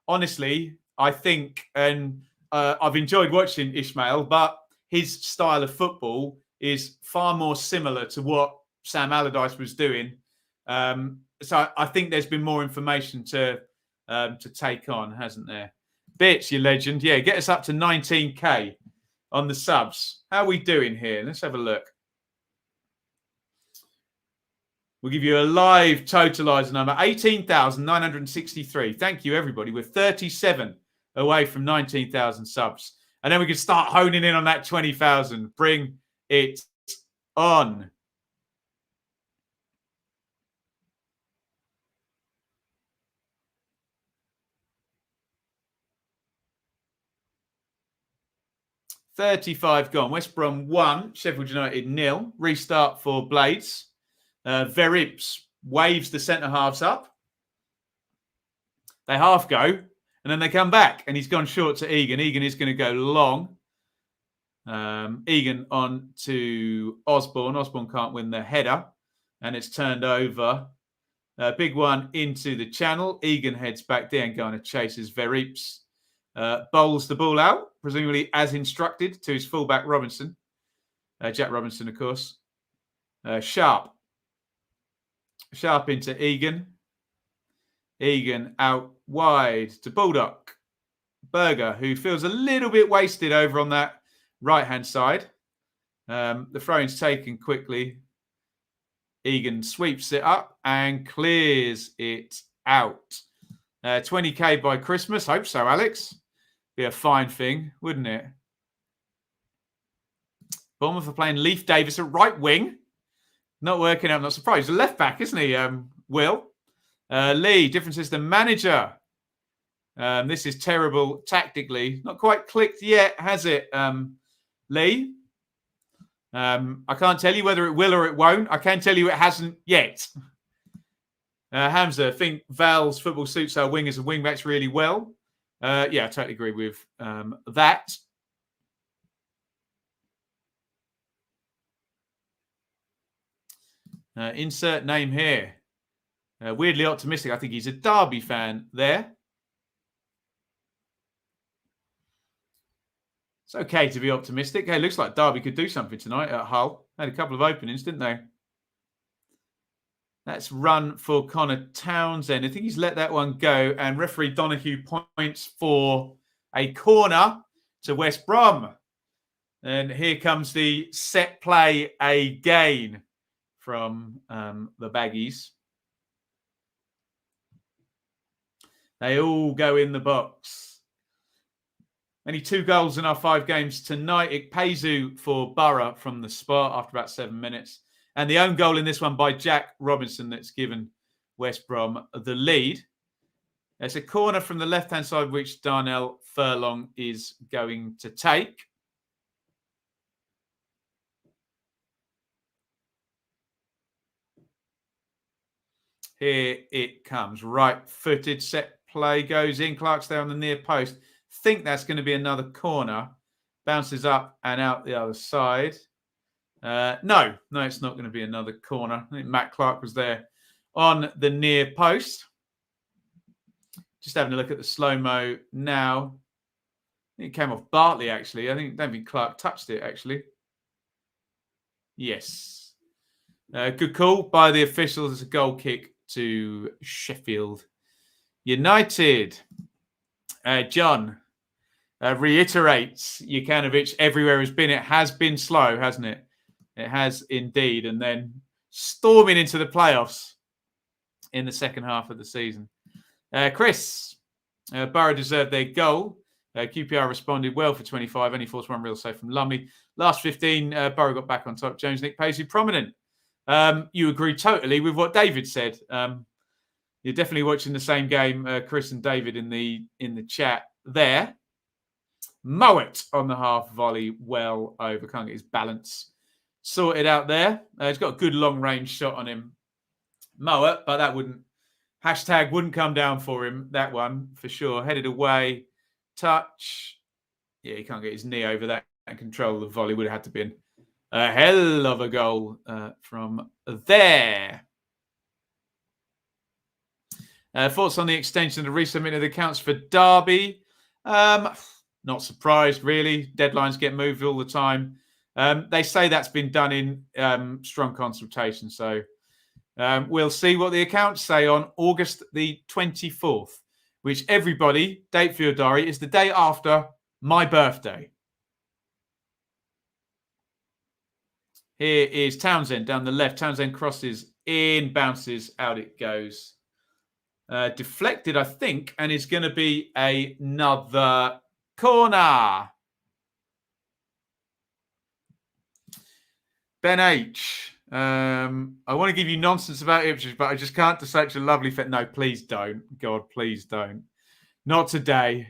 Honestly, I think, and I've enjoyed watching Ishmael, but his style of football is far more similar to what Sam Allardyce was doing. So I think there's been more information to take on, hasn't there? Bits, you legend. Yeah, get us up to 19K on the subs. How are we doing here? Let's have a look. We'll give you a live totalizer number, 18,963. Thank you, everybody. We're 37 away from 19,000 subs. And then we can start honing in on that 20,000. Bring it on. $35 gone. West Brom 1, Sheffield United 0. Restart for Blades. Verips waves the centre-halves up. They half go, and then they come back, and he's gone short to Egan. Egan is going to go long. Egan on to Osborne. Osborne can't win the header, and it's turned over. Big one into the channel. Egan heads back there and going to chases Verips. Bowls the ball out, presumably as instructed, to his fullback Robinson. Jack Robinson, of course. Sharp into Egan. Egan out wide to Bulldog. Berger, who feels a little bit wasted over on that right-hand side. The throw-in's taken quickly. Egan sweeps it up and clears it out. 20k by Christmas. Hope so, Alex. Be a fine thing, wouldn't it? Bournemouth are playing Leif Davis at right wing. Not working out. I'm not surprised. He's a left back, isn't he, Will? Lee, difference is the manager. This is terrible tactically. Not quite clicked yet, has it, Lee? I can't tell you whether it will or it won't. I can tell you it hasn't yet. Hamza, I think Val's football suits our wingers and wingbacks really well. Yeah, I totally agree with that. Insert name here. Weirdly optimistic. I think he's a Derby fan there. It's okay to be optimistic. Hey, looks like Derby could do something tonight at Hull. Had a couple of openings, didn't they? That's run for Connor Townsend. I think he's let that one go. And referee Donahue points for a corner to West Brom. And here comes the set play again from the Baggies. They all go in the box. Only 2 goals in our 5 games tonight. Ikpeazu for Borough from the spot after about 7 minutes. And the own goal in this one by Jack Robinson that's given West Brom the lead. There's a corner from the left-hand side which Darnell Furlong is going to take. Here it comes. Right-footed set play goes in. Clark's there on the near post. Think that's going to be another corner. Bounces up and out the other side. No, it's not going to be another corner. I think Matt Clark was there on the near post. Just having a look at the slow-mo now. I think it came off Bartley, actually. I don't think Clark touched it, actually. Yes. Good call by the officials. It's a goal kick to Sheffield United. John reiterates Jukanovic everywhere has been. It has been slow, hasn't it? It has indeed. And then storming into the playoffs in the second half of the season. Chris, Borough deserved their goal. QPR responded well for 25. Only forced one real save from Lumley. Last 15, Borough got back on top. Jones, Nick Paisley, prominent. You agree totally with what David said. You're definitely watching the same game, Chris and David in the chat there. Mowat on the half volley, well over. Can't get his balance sorted out there. He's got a good long range shot on him, Mowat, but that wouldn't come down for him. That one for sure. Headed away, touch. Yeah, he can't get his knee over that and control the volley. Would have had to be a hell of a goal from there. Thoughts on the extension of the resubmit of the accounts for Derby? Not surprised, really. Deadlines get moved all the time. They say that's been done in strong consultation. So we'll see what the accounts say on August the 24th, which everybody, date for your diary, is the day after my birthday. Here is Townsend down the left. Townsend crosses in, bounces, out it goes. Deflected, I think, and is going to be another corner. Ben H. I want to give you nonsense about Ipswich, but I just can't do such a lovely fit. No, please don't. God, please don't. Not today.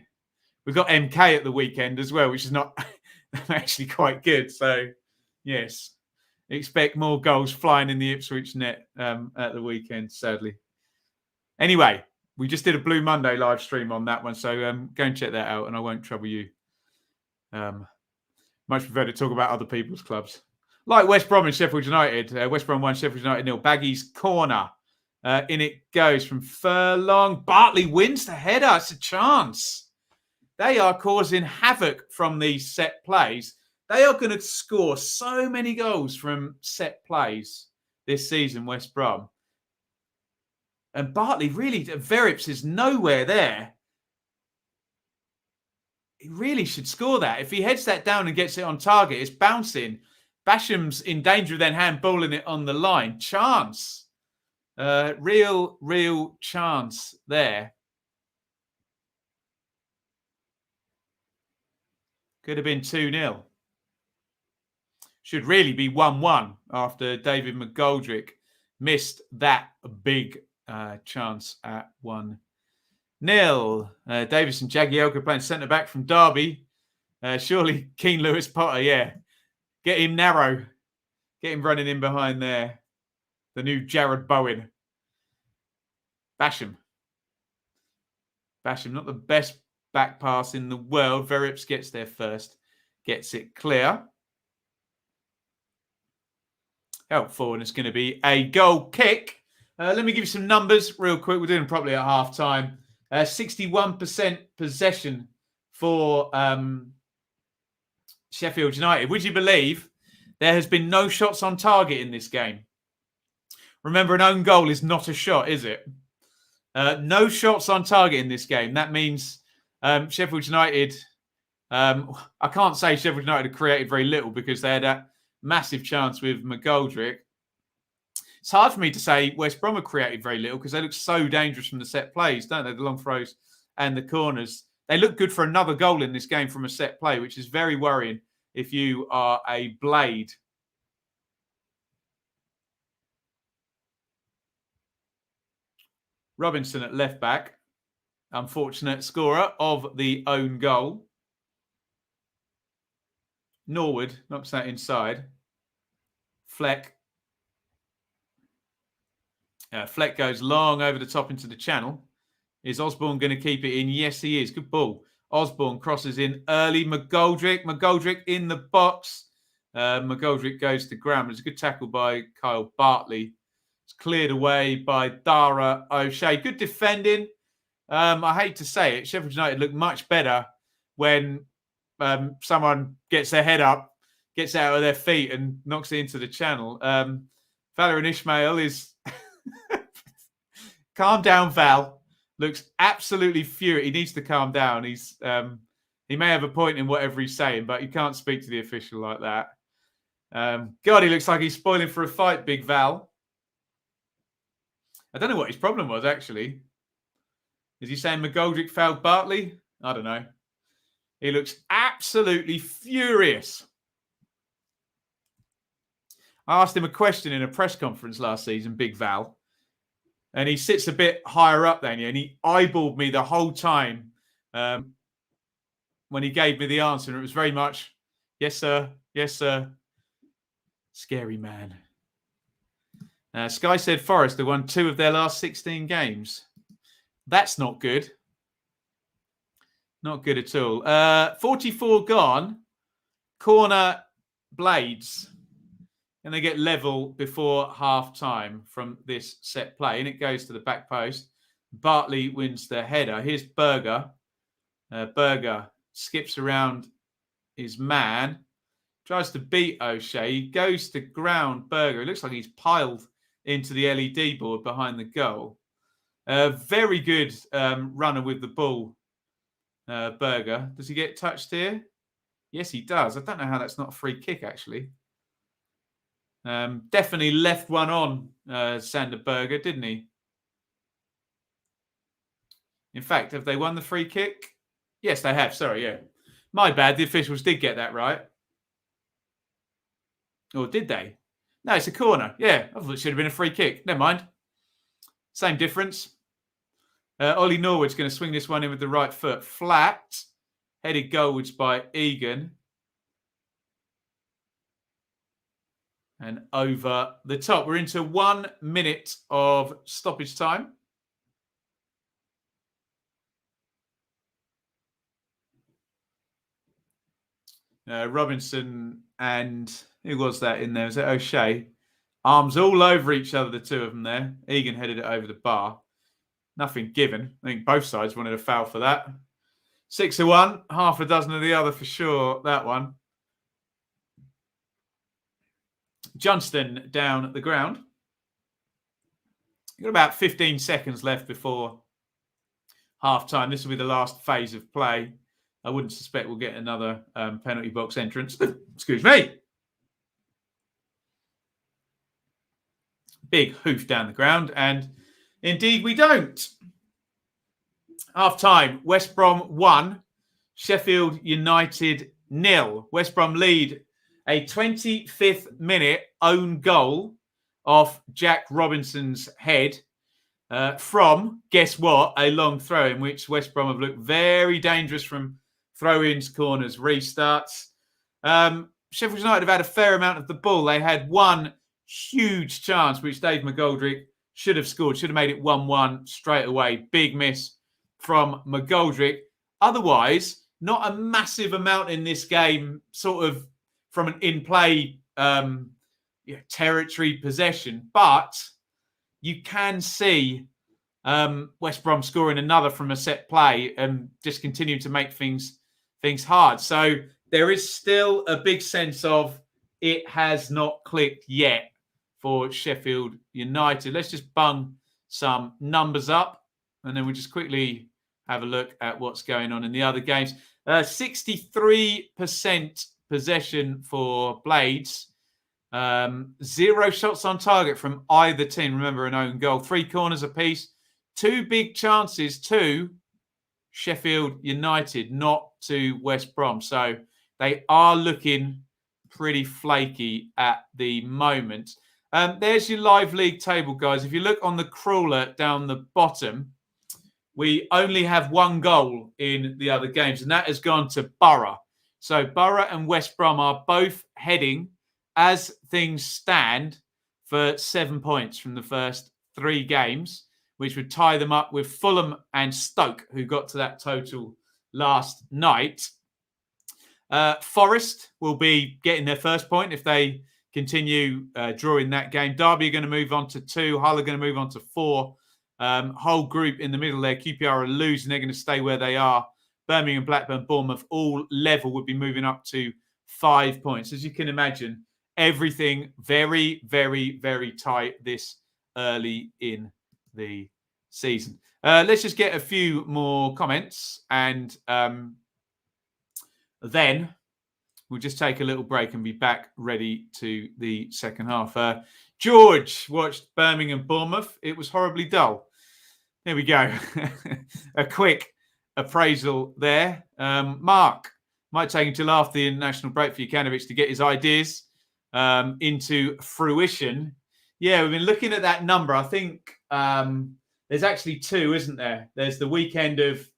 We've got MK at the weekend as well, which is not actually quite good. So, yes, expect more goals flying in the Ipswich net at the weekend, sadly. Anyway, we just did a Blue Monday live stream on that one, so go and check that out, and I won't trouble you. Much prefer to talk about other people's clubs. Like West Brom and Sheffield United. West Brom 1, Sheffield United 0. Baggy's corner. In it goes from Furlong. Bartley wins the header. It's a chance. They are causing havoc from these set plays. They are going to score so many goals from set plays this season, West Brom. And Bartley really, Verips is nowhere there. He really should score that. If he heads that down and gets it on target, it's bouncing. Basham's in danger of then handballing it on the line. Chance. Real chance there. Could have been 2-0. Should really be 1-1 after David McGoldrick missed that big chance at 1-0. Davis and Jagielka playing centre-back from Derby. Surely Keane Lewis Potter, yeah. Get him narrow. Get him running in behind there. The new Jared Bowen. Basham, not the best back pass in the world. Verrips gets there first. Gets it clear. Helpful, and it's going to be a goal kick. Let me give you some numbers real quick. We're doing properly at half time. 61% possession for Sheffield United. Would you believe there has been no shots on target in this game? Remember, an own goal is not a shot, is it? No shots on target in this game. That means Sheffield United... I can't say Sheffield United had created very little because they had that massive chance with McGoldrick. It's hard for me to say West Brom have created very little because they look so dangerous from the set plays, don't they? The long throws and the corners. They look good for another goal in this game from a set play, which is very worrying if you are a Blade. Robinson at left back. Unfortunate scorer of the own goal. Norwood knocks that inside. Fleck. Fleck goes long over the top into the channel. Is Osborne going to keep it in? Yes, he is. Good ball. Osborne crosses in early. McGoldrick in the box. McGoldrick goes to ground. It's a good tackle by Kyle Bartley. It's cleared away by Dara O'Shea. Good defending. I hate to say it. Sheffield United look much better when someone gets their head up, gets out of their feet and knocks it into the channel. Valerian Ismail is... Calm down, Val. Looks absolutely furious. He needs to calm down. He's he may have a point in whatever he's saying, but you can't speak to the official like that. God, he looks like he's spoiling for a fight, Big Val. I don't know what his problem was, actually. Is he saying McGoldrick fouled Bartley? I don't know. He looks absolutely furious. I asked him a question in a press conference last season, Big Val. And he sits a bit higher up than you. And he eyeballed me the whole time when he gave me the answer. And it was very much, yes, sir. Yes, sir. Scary man. Sky said Forest have won 2 of their last 16 games. That's not good. Not good at all. 44 gone. Corner Blades. And they get level before half-time from this set play. And it goes to the back post. Bartley wins the header. Here's Berger. Berger skips around his man. Tries to beat O'Shea. He goes to ground Berger. It looks like he's piled into the LED board behind the goal. Very good runner with the ball. Berger. Does he get touched here? Yes, he does. I don't know how that's not a free kick, actually. Definitely left one on Sander Berger, didn't he? In fact, have they won the free kick? Yes, they have. Sorry, yeah. My bad. The officials did get that right. Or did they? No, it's a corner. Yeah, I thought it should have been a free kick. Never mind. Same difference. Ollie Norwood's going to swing this one in with the right foot. Flat. Headed goalwards by Egan. And over the top. We're into 1 minute of stoppage time. Robinson and who was that in there? Was it O'Shea? Arms all over each other, the two of them there. Egan headed it over the bar. Nothing given. I think both sides wanted a foul for that. 6 of one, half a dozen of the other for sure, that one. Johnston down the ground. You've got about 15 seconds left before half-time. This will be the last phase of play. I wouldn't suspect we'll get another penalty box entrance. Excuse me. Big hoof down the ground, and indeed we don't. Half-time, West Brom 1, Sheffield United 0. West Brom lead a 25th minute own goal off Jack Robinson's head from, guess what, a long throw in which West Brom have looked very dangerous from throw-ins, corners, restarts. Sheffield United have had a fair amount of the ball. They had one huge chance which Dave McGoldrick should have scored, should have made it 1-1 straight away. Big miss from McGoldrick. Otherwise, not a massive amount in this game, sort of from an in-play territory possession. But you can see West Brom scoring another from a set play and just continue to make things hard. So there is still a big sense of it has not clicked yet for Sheffield United. Let's just bung some numbers up, and then we'll just quickly have a look at what's going on in the other games. 63% possession for Blades. 0 shots on target from either team. Remember, an own goal. 3 corners apiece. 2 big chances to Sheffield United, not to West Brom. So they are looking pretty flaky at the moment. There's your live league table, guys. If you look on the crawler down the bottom, we only have 1 goal in the other games, and that has gone to Borough. So Borough and West Brom are both heading, as things stand, for 7 points from the first 3 games, which would tie them up with Fulham and Stoke, who got to that total last night. Forest will be getting their first point if they continue drawing that game. Derby are going to move on to 2. Hull are going to move on to 4. Whole group in the middle there. QPR are losing. They're going to stay where they are. Birmingham, Blackburn, Bournemouth, all level, would be moving up to 5 points. As you can imagine, everything very, very, very tight this early in the season. Let's just get a few more comments, and then we'll just take a little break and be back ready to the second half. George watched Birmingham Bournemouth. It was horribly dull. There we go. A quick appraisal there. Mark, might take until after the international break for Jukanovic to get his ideas into fruition. Yeah, we've been looking at that number. I think there's actually 2, isn't there? There's the weekend of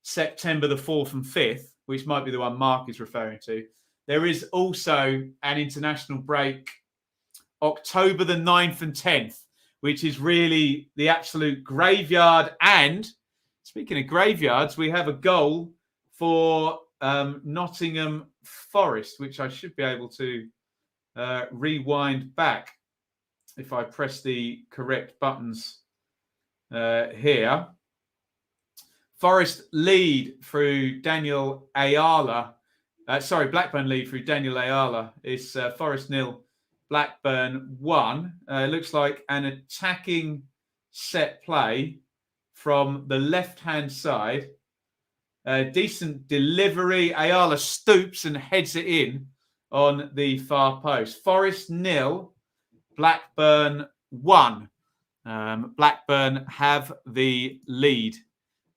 September the 4th and 5th, which might be the one Mark is referring to. There is also an international break October the 9th and 10th, which is really the absolute graveyard. And speaking of graveyards, we have a goal for Nottingham Forest, which I should be able to rewind back if I press the correct buttons here. Forest lead through Daniel Ayala. Blackburn lead through Daniel Ayala. It's Forest 0, Blackburn 1. Looks like an attacking set play from the left-hand side. Decent delivery. Ayala stoops and heads it in on the far post. Forest 0, Blackburn 1. Blackburn have the lead.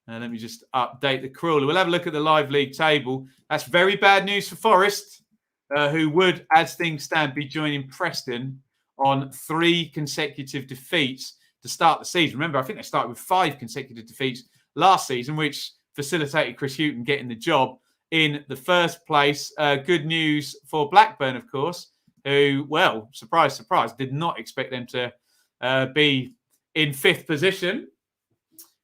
Let me just update the crawler. We'll have a look at the live league table. That's very bad news for Forest, who would, as things stand, be joining Preston on 3 consecutive defeats to start the season. Remember, I think they started with 5 consecutive defeats last season, which facilitated Chris Hughton getting the job in the first place. Good news for Blackburn, of course, who, well, surprise, surprise, did not expect them to be in 5th position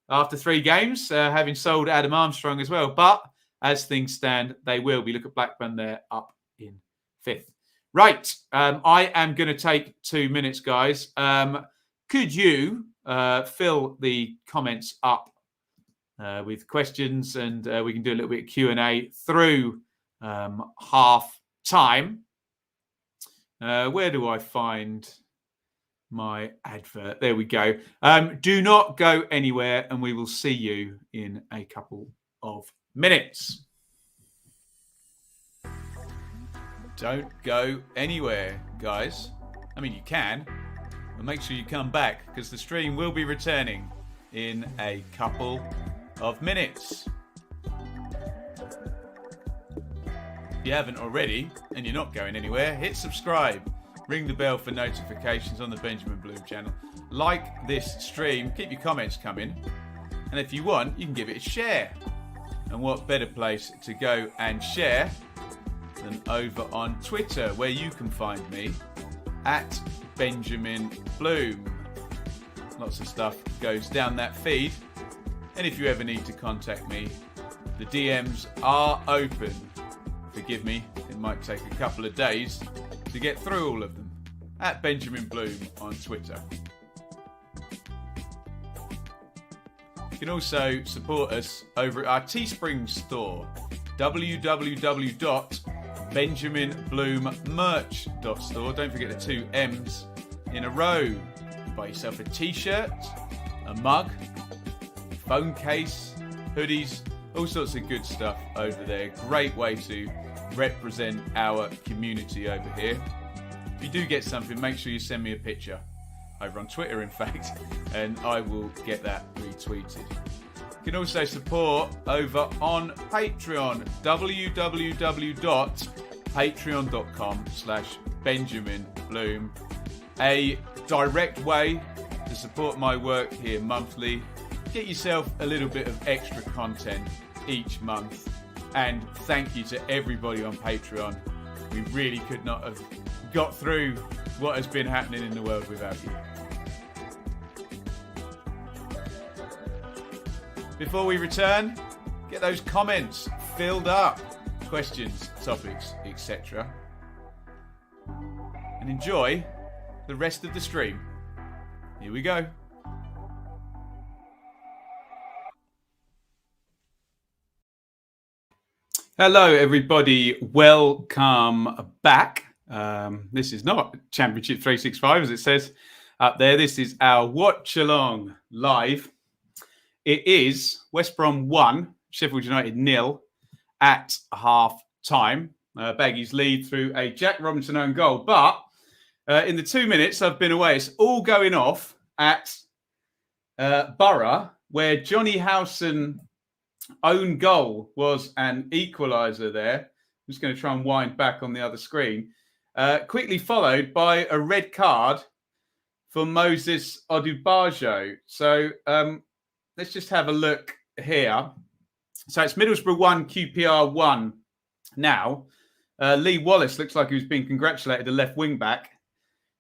after 3 games, having sold Adam Armstrong as well. But as things stand, they will be. Look at Blackburn there, up in 5th. Right, I am going to take 2 minutes, guys. Could you fill the comments up with questions, and we can do a little bit of Q&A through half time. Where do I find my advert? There we go. Do not go anywhere, and we will see you in a couple of minutes. Don't go anywhere, guys. I mean, you can, And make sure you come back because the stream will be returning in a couple of minutes. If you haven't already and you're not going anywhere, hit subscribe. Ring the bell for notifications on the Benjamin Bloom channel. Like this stream. Keep your comments coming. And if you want, you can give it a share. And what better place to go and share than over on Twitter, where you can find me at Benjamin Bloom. Lots of stuff goes down that feed. And if you ever need to contact me, the DMs are open. Forgive me, it might take a couple of days to get through all of them. At Benjamin Bloom on Twitter. You can also support us over at our Teespring store, www.benjaminbloommerch.store. Don't forget the 2 M's in a row. Buy yourself a t-shirt, a mug, phone case, hoodies, all sorts of good stuff over there. Great way to represent our community over here. If you do get something, make sure you send me a picture. Over on Twitter, in fact, and I will get that retweeted. You can also support over on Patreon, www.patreon.com/Benjamin Bloom. A direct way to support my work here monthly. Get yourself a little bit of extra content each month. And thank you to everybody on Patreon. We really could not have got through what has been happening in the world without you. Before we return, get those comments filled up. Questions, topics, etc. And enjoy the rest of the stream. Here we go. Hello, everybody. Welcome back. This is not Championship 365, as it says up there. This is our watch-along live. It is West Brom 1, Sheffield United 0 at half-time. Baggies lead through a Jack Robinson own goal. But in the 2 minutes I've been away, it's all going off at Borough, where Johnny Howson own goal was an equaliser there. I'm just going to try and wind back on the other screen. Quickly followed by a red card for Moses Odubajo. So let's just have a look here. So it's Middlesbrough 1, QPR 1 now. Lee Wallace looks like he was being congratulated, the left wing back.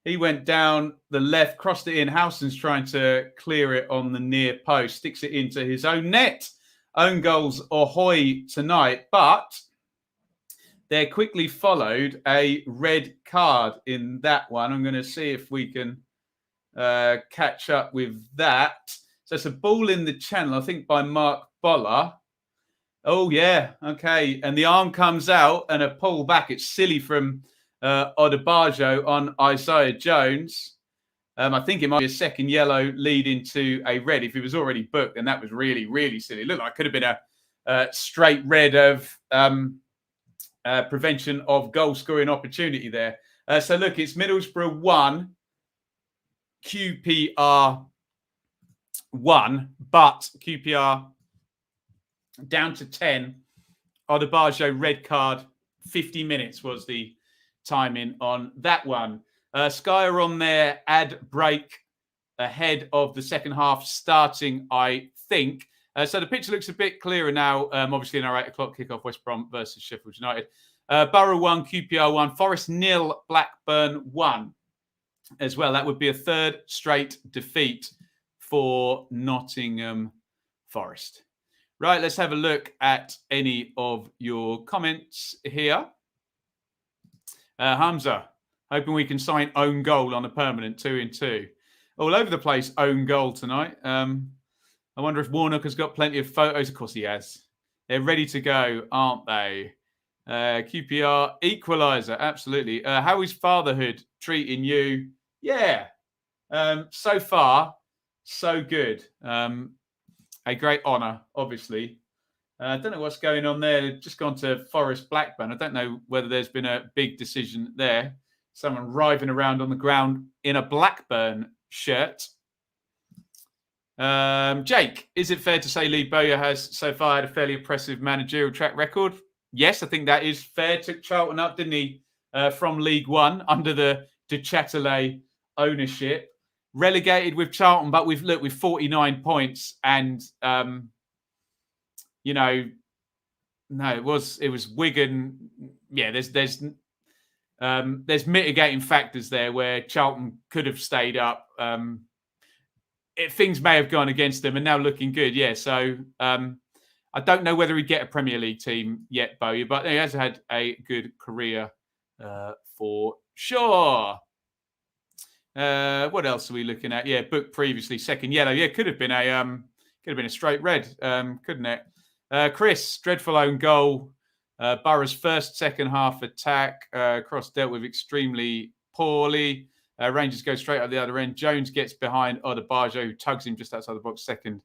He went down the left, crossed it in. Howson's trying to clear it on the near post, sticks it into his own net. Own goals ahoy tonight, but there quickly followed a red card in that one. I'm going to see if we can catch up with that. So it's a ball in the channel, I think, by Mark Boller. Oh, yeah. Okay. And the arm comes out and a pull back. It's silly from Odubajo on Isaiah Jones. I think it might be a second yellow leading to a red. If he was already booked, then that was really, really silly. It looked like it could have been a straight red of prevention of goal scoring opportunity there. So look, it's Middlesbrough 1, QPR 1, but QPR down to 10. Odubajo red card, 50 minutes was the timing on that one. Sky are on their ad break ahead of the second half starting, I think. So the picture looks a bit clearer now, obviously in our 8 o'clock kickoff, West Brom versus Sheffield United. Borough 1, QPR 1, Forest 0, Blackburn 1 as well. That would be a third straight defeat for Nottingham Forest. Right, let's have a look at any of your comments here. Hamza, hoping we can sign own goal on a permanent 2-2. All over the place, own goal tonight. I wonder if Warnock has got plenty of photos. Of course he has. They're ready to go, aren't they? QPR equaliser, absolutely. How is fatherhood treating you? Yeah. So far, so good. A great honour, obviously. I don't know what's going on there. They've just gone to Forest Blackburn. I don't know whether there's been a big decision there. Someone writhing around on the ground in a Blackburn shirt. Jake, is it fair to say Lee Bowyer has so far had a fairly impressive managerial track record? Yes, I think that is fair. Took Charlton up, didn't he, from League One under the de Châtelet ownership. Relegated with Charlton, but we've 49 points, and no, it was Wigan. Yeah, there's mitigating factors there where Charlton could have stayed up. Things may have gone against them, and now looking good. Yeah, so I don't know whether he'd get a Premier League team yet, Bowyer, but he has had a good career for sure. What else are we looking at? Yeah, booked previously, second yellow. Yeah, could have been a straight red, couldn't it? Chris, dreadful own goal. Borough's first, second half attack. Cross dealt with extremely poorly. Rangers go straight up the other end. Jones gets behind Odebajo, who tugs him just outside the box. Second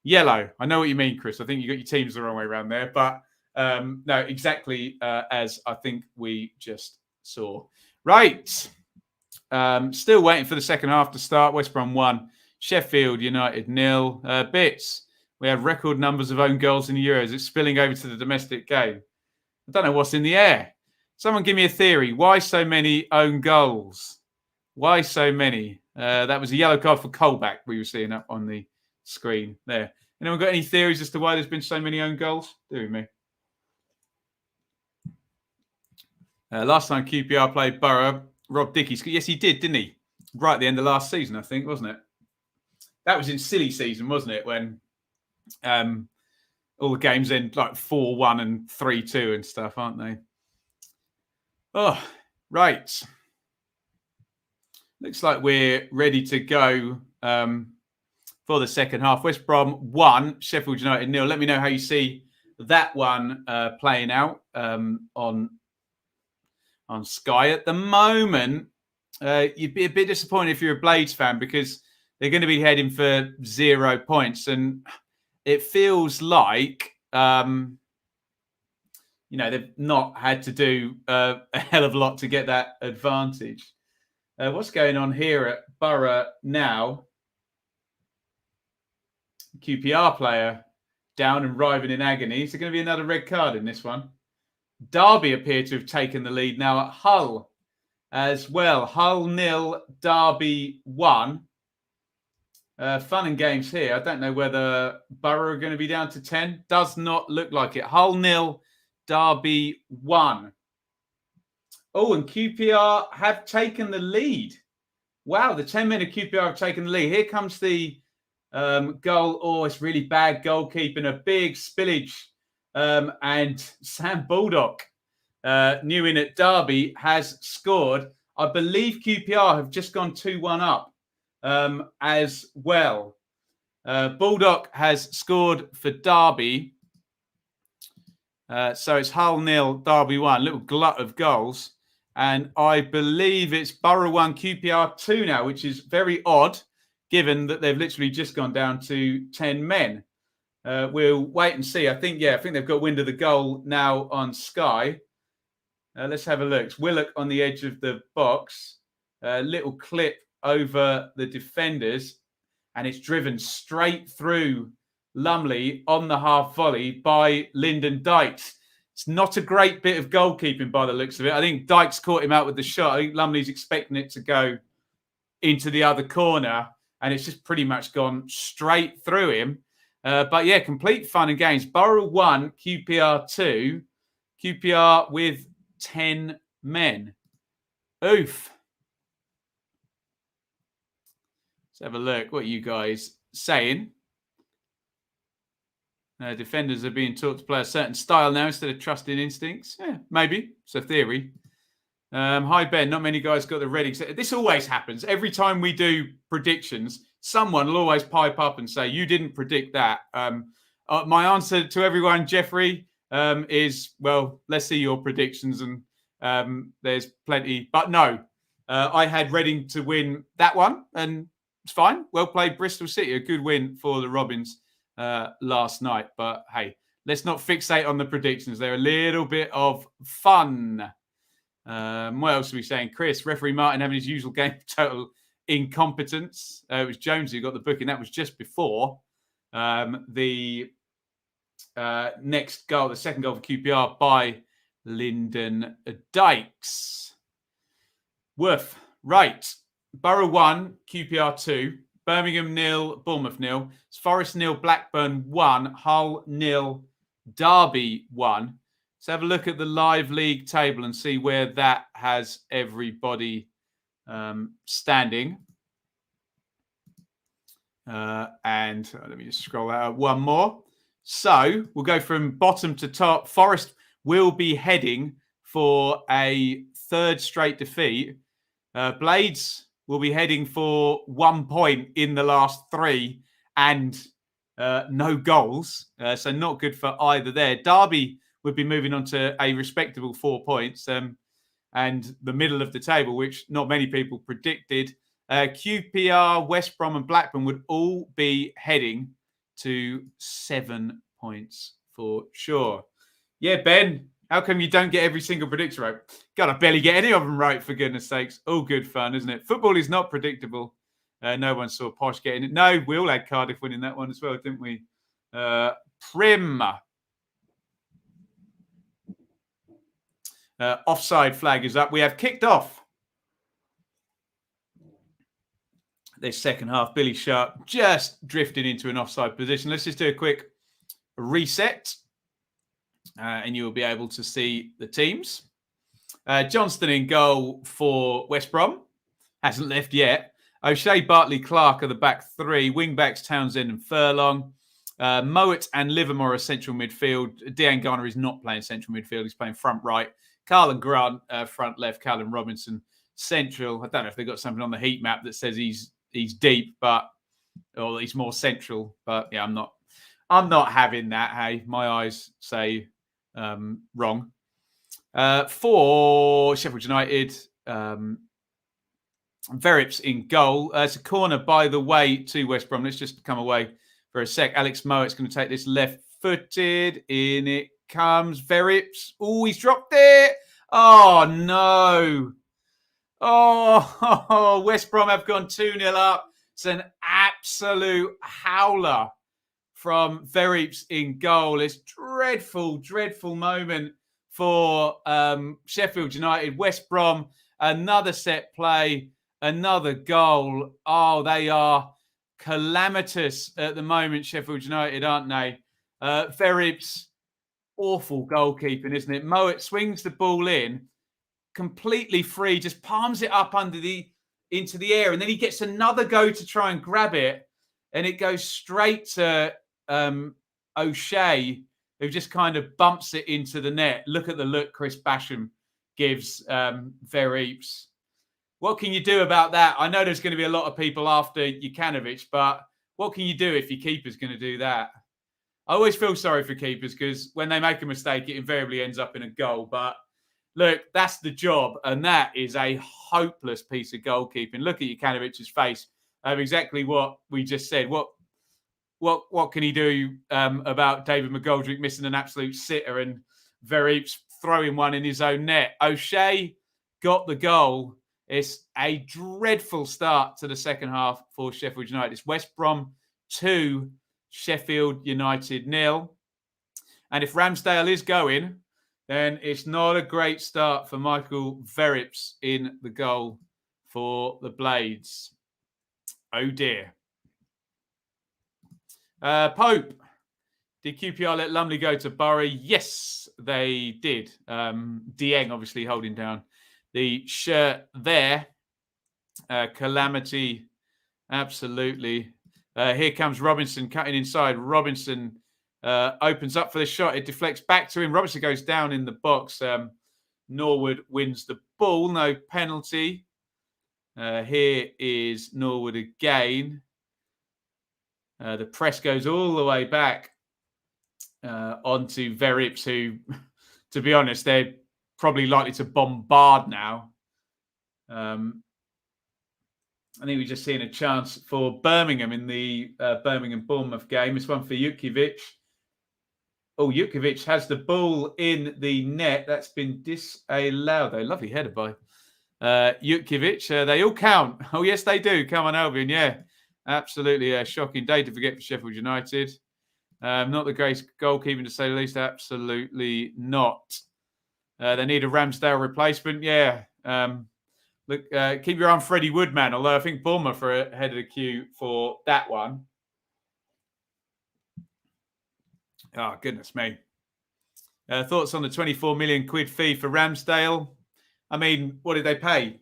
yellow. I know what you mean, Chris. I think you got your teams the wrong way around there. But no, exactly as I think we just saw. Right. Still waiting for the second half to start. West Brom 1. Sheffield United 0. Bits. We have record numbers of own goals in the Euros. It's spilling over to the domestic game. I don't know what's in the air. Someone give me a theory. Why so many own goals? Why so many? That was a yellow card for Colback we were seeing up on the screen there. Anyone got any theories as to why there's been so many own goals? Do me. Last time QPR played Borough, Rob Dickey. Yes, he did, didn't he? Right at the end of last season, I think, wasn't it? That was in silly season, wasn't it? When all the games end like 4-1 and 3-2 and stuff, aren't they? Oh, right. Looks like we're ready to go for the second half. West Brom 1, Sheffield United 0. Let me know how you see that one playing out on Sky. At the moment, you'd be a bit disappointed if you're a Blades fan because they're going to be heading for 0 points. And it feels like, they've not had to do a hell of a lot to get that advantage. What's going on here at Borough now? QPR player down and writhing in agony. Is there going to be another red card in this one? Derby appear to have taken the lead now at Hull as well. Hull 0, Derby 1. Fun and games here. I don't know whether Borough are going to be down to 10. Does not look like it. Hull 0, Derby 1. Oh, and QPR have taken the lead. Wow, the 10 men of QPR have taken the lead. Here comes the goal. Oh, it's really bad goalkeeping. A big spillage. And Sam Baldock, new in at Derby, has scored. I believe QPR have just gone 2-1 up as well. Baldock has scored for Derby. So it's Hull 0, Derby 1. Little glut of goals. And I believe it's Borough 1, QPR 2 now, which is very odd, given that they've literally just gone down to 10 men. We'll wait and see. I think they've got wind of the goal now on Sky. Let's have a look. It's Willock on the edge of the box. Little clip over the defenders. And it's driven straight through Lumley on the half volley by Lyndon Dykes. It's not a great bit of goalkeeping by the looks of it. I think Dykes caught him out with the shot. I think Lumley's expecting it to go into the other corner. And it's just pretty much gone straight through him. But yeah, complete fun and games. Borough 1, QPR 2. QPR with 10 men. Oof. Let's have a look. What are you guys saying? Defenders are being taught to play a certain style now instead of trusting instincts. Yeah, maybe. It's a theory. Hi, Ben. Not many guys got the red. This always happens. Every time we do predictions, someone will always pipe up and say, you didn't predict that. My answer to everyone, Jeffrey, is, well, let's see your predictions. And there's plenty. But no, I had Reading to win that one. And it's fine. Well played, Bristol City. A good win for the Robins last night. But hey, let's not fixate on the predictions. They're a little bit of fun. What else are we saying? Chris, referee Martin having his usual game total incompetence. It was Jones who got the booking. That was just before the next goal, the second goal for QPR by Lyndon Dykes. Worth, right. Borough 1, QPR 2. Birmingham 0, Bournemouth 0. Forest 0, Blackburn 1. Hull 0, Derby 1. Let's have a look at the live league table and see where that has everybody standing. And let me just scroll out one more. So we'll go from bottom to top. Forest will be heading for a third straight defeat. Blades will be heading for 1 point in the last 3 and no goals. So not good for either there. Derby would be moving on to a respectable 4 points. And the middle of the table, which not many people predicted, QPR, West Brom and Blackburn would all be heading to 7 points for sure. Yeah, Ben, how come you don't get every single predictor right? God, I barely get any of them right, for goodness sakes. All good fun, isn't it? Football is not predictable. No one saw Posh getting it. No, we all had Cardiff winning that one as well, didn't we? Prim. Offside flag is up. We have kicked off this second half. Billy Sharp just drifted into an offside position. Let's just do a quick reset. And you will be able to see the teams. Johnston in goal for West Brom. Hasn't left yet. O'Shea, Bartley, Clark are the back 3. Wing-backs, Townsend and Furlong. Mowat and Livermore are central midfield. Dean Garner is not playing central midfield. He's playing front right. Carl and Grant, front left. Callum Robinson, central. I don't know if they've got something on the heat map that says he's deep, or he's more central. But yeah, I'm not having that. Hey, my eyes say wrong. For Sheffield United, Verrips in goal. It's a corner, by the way, to West Brom. Let's just come away for a sec. Alex Mowat's going to take this left-footed. In it comes Verrips. Oh, he's dropped it. Oh, no. Oh, West Brom have gone 2-0 up. It's an absolute howler from Verrips in goal. It's dreadful, dreadful moment for Sheffield United. West Brom, another set play, another goal. Oh, they are calamitous at the moment, Sheffield United, aren't they? Verrips, awful goalkeeping, isn't it? Mowat swings the ball in, completely free, just palms it up into the air, and then he gets another go to try and grab it, and it goes straight to O'Shea, who just kind of bumps it into the net. Look at the look Chris Basham gives Verrips. What can you do about that? I know there's going to be a lot of people after Jukanovic, but what can you do if your keeper's going to do that? I always feel sorry for keepers because when they make a mistake, it invariably ends up in a goal. But look, that's the job, and that is a hopeless piece of goalkeeping. Look at Jukanovic's face. Exactly what we just said. What can he do about David McGoldrick missing an absolute sitter and Verrips throwing one in his own net? O'Shea got the goal. It's a dreadful start to the second half for Sheffield United. It's West Brom 2, Sheffield United 0. And if Ramsdale is going, then it's not a great start for Michael Verrips in the goal for the Blades. Oh dear. Pope, did QPR let Lumley go to Bury? Yes, they did. Dieng obviously holding down the shirt there. Calamity, absolutely. Here comes Robinson cutting inside. Robinson opens up for the shot. It deflects back to him. Robinson goes down in the box. Norwood wins the ball. No penalty. Here is Norwood again. The press goes all the way back onto Verrips, who, to be honest, they're probably likely to bombard now. I think we're just seeing a chance for Birmingham in the Birmingham-Bournemouth game. This one for Jukiewicz. Oh, Jukovic has the ball in the net. That's been disallowed, though. Lovely header by Jukovic. They all count. Oh, yes, they do. Come on, Albion. Yeah, absolutely a shocking day to forget for Sheffield United. Not the greatest goalkeeping, to say the least. Absolutely not. They need a Ramsdale replacement. Yeah. Look, keep your eye on Freddie Woodman, although I think Bournemouth are ahead of the queue for that one. Oh, goodness me. Thoughts on the 24 million quid fee for Ramsdale? I mean, what did they pay?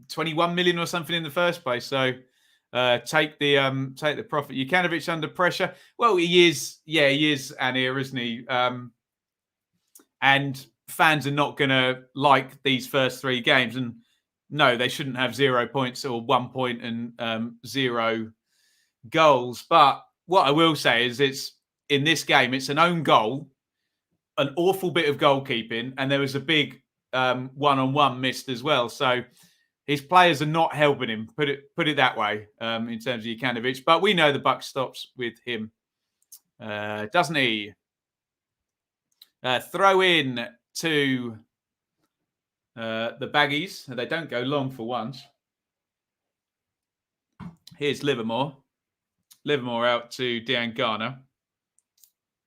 21 million or something in the first place. So take the profit. Jukanovic under pressure. Well, he is Anir, isn't he? And fans are not going to like these first 3 games. And no, they shouldn't have 0 points or 1 point and 0 goals. But what I will say is in this game, it's an own goal, an awful bit of goalkeeping, and there was a big one-on-one missed as well. So his players are not helping him, put it that way, in terms of Jukanovic. But we know the buck stops with him, doesn't he? Throw in to the Baggies. They don't go long for once. Here's Livermore. Livermore out to Dejan Garner.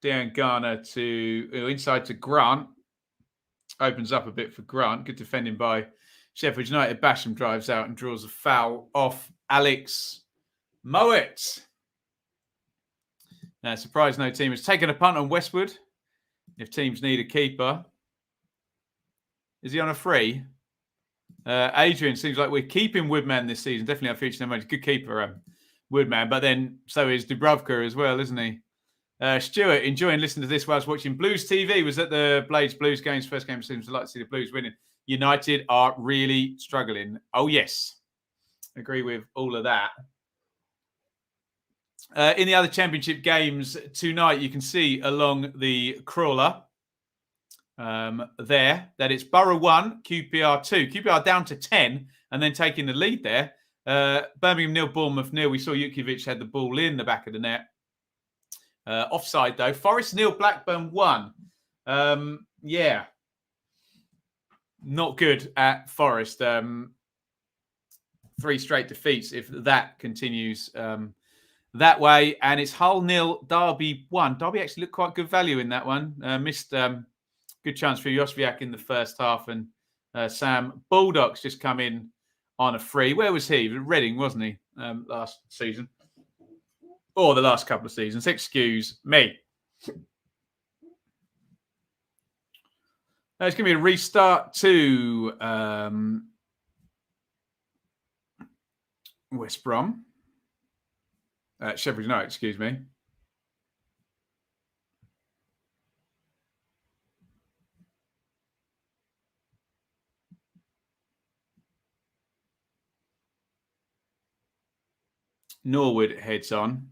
Dejan Garner inside to Grant. Opens up a bit for Grant. Good defending by Sheffield United. Basham drives out and draws a foul off Alex Mowat. Surprised no team has taken a punt on Westwood. If teams need a keeper. Is he on a free? Adrian, seems like we're keeping Woodman this season. Definitely our future number. Good keeper, Woodman. But then so is Dubravka as well, isn't he? Stuart, enjoying listening to this whilst watching Blues TV. Was at the Blades Blues games. First game seems to like to see the Blues winning. United are really struggling. Oh, yes. Agree with all of that. In the other championship games tonight, you can see along the crawler there that it's Borough 1, QPR 2. QPR down to 10 and then taking the lead there. Birmingham 0, Bournemouth 0. We saw Jukovic had the ball in the back of the net. Offside, though. Forest 0, Blackburn 1. Yeah. Not good at Forest. 3 straight defeats if that continues that way. And it's Hull 0, Derby 1. Derby actually looked quite good value in that one. Missed good chance for Josviak in the first half. And Sam Baldock's just come in on a free. Where was he? Reading, wasn't he, last season? Or the last couple of seasons. Excuse me. It's going to be a restart to West Brom. Sheffield United, excuse me. Norwood heads on.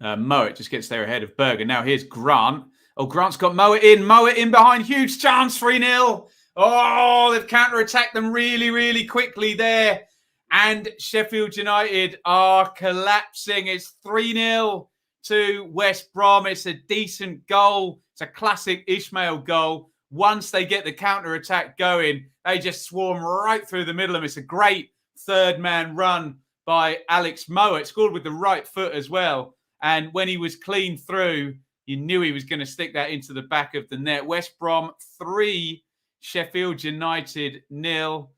Mowat just gets there ahead of Berger. Now here's Grant. Oh, Grant's got Mowat in. Mowat in behind. Huge chance. 3-0. Oh, they've counter-attacked them really, really quickly there. And Sheffield United are collapsing. It's 3-0 to West Brom. It's a decent goal. It's a classic Ishmael goal. Once they get the counter-attack going, they just swarm right through the middle of them. It's a great third-man run by Alex Mowat. Scored with the right foot as well. And when he was clean through, you knew he was going to stick that into the back of the net. West Brom 3, Sheffield United 0.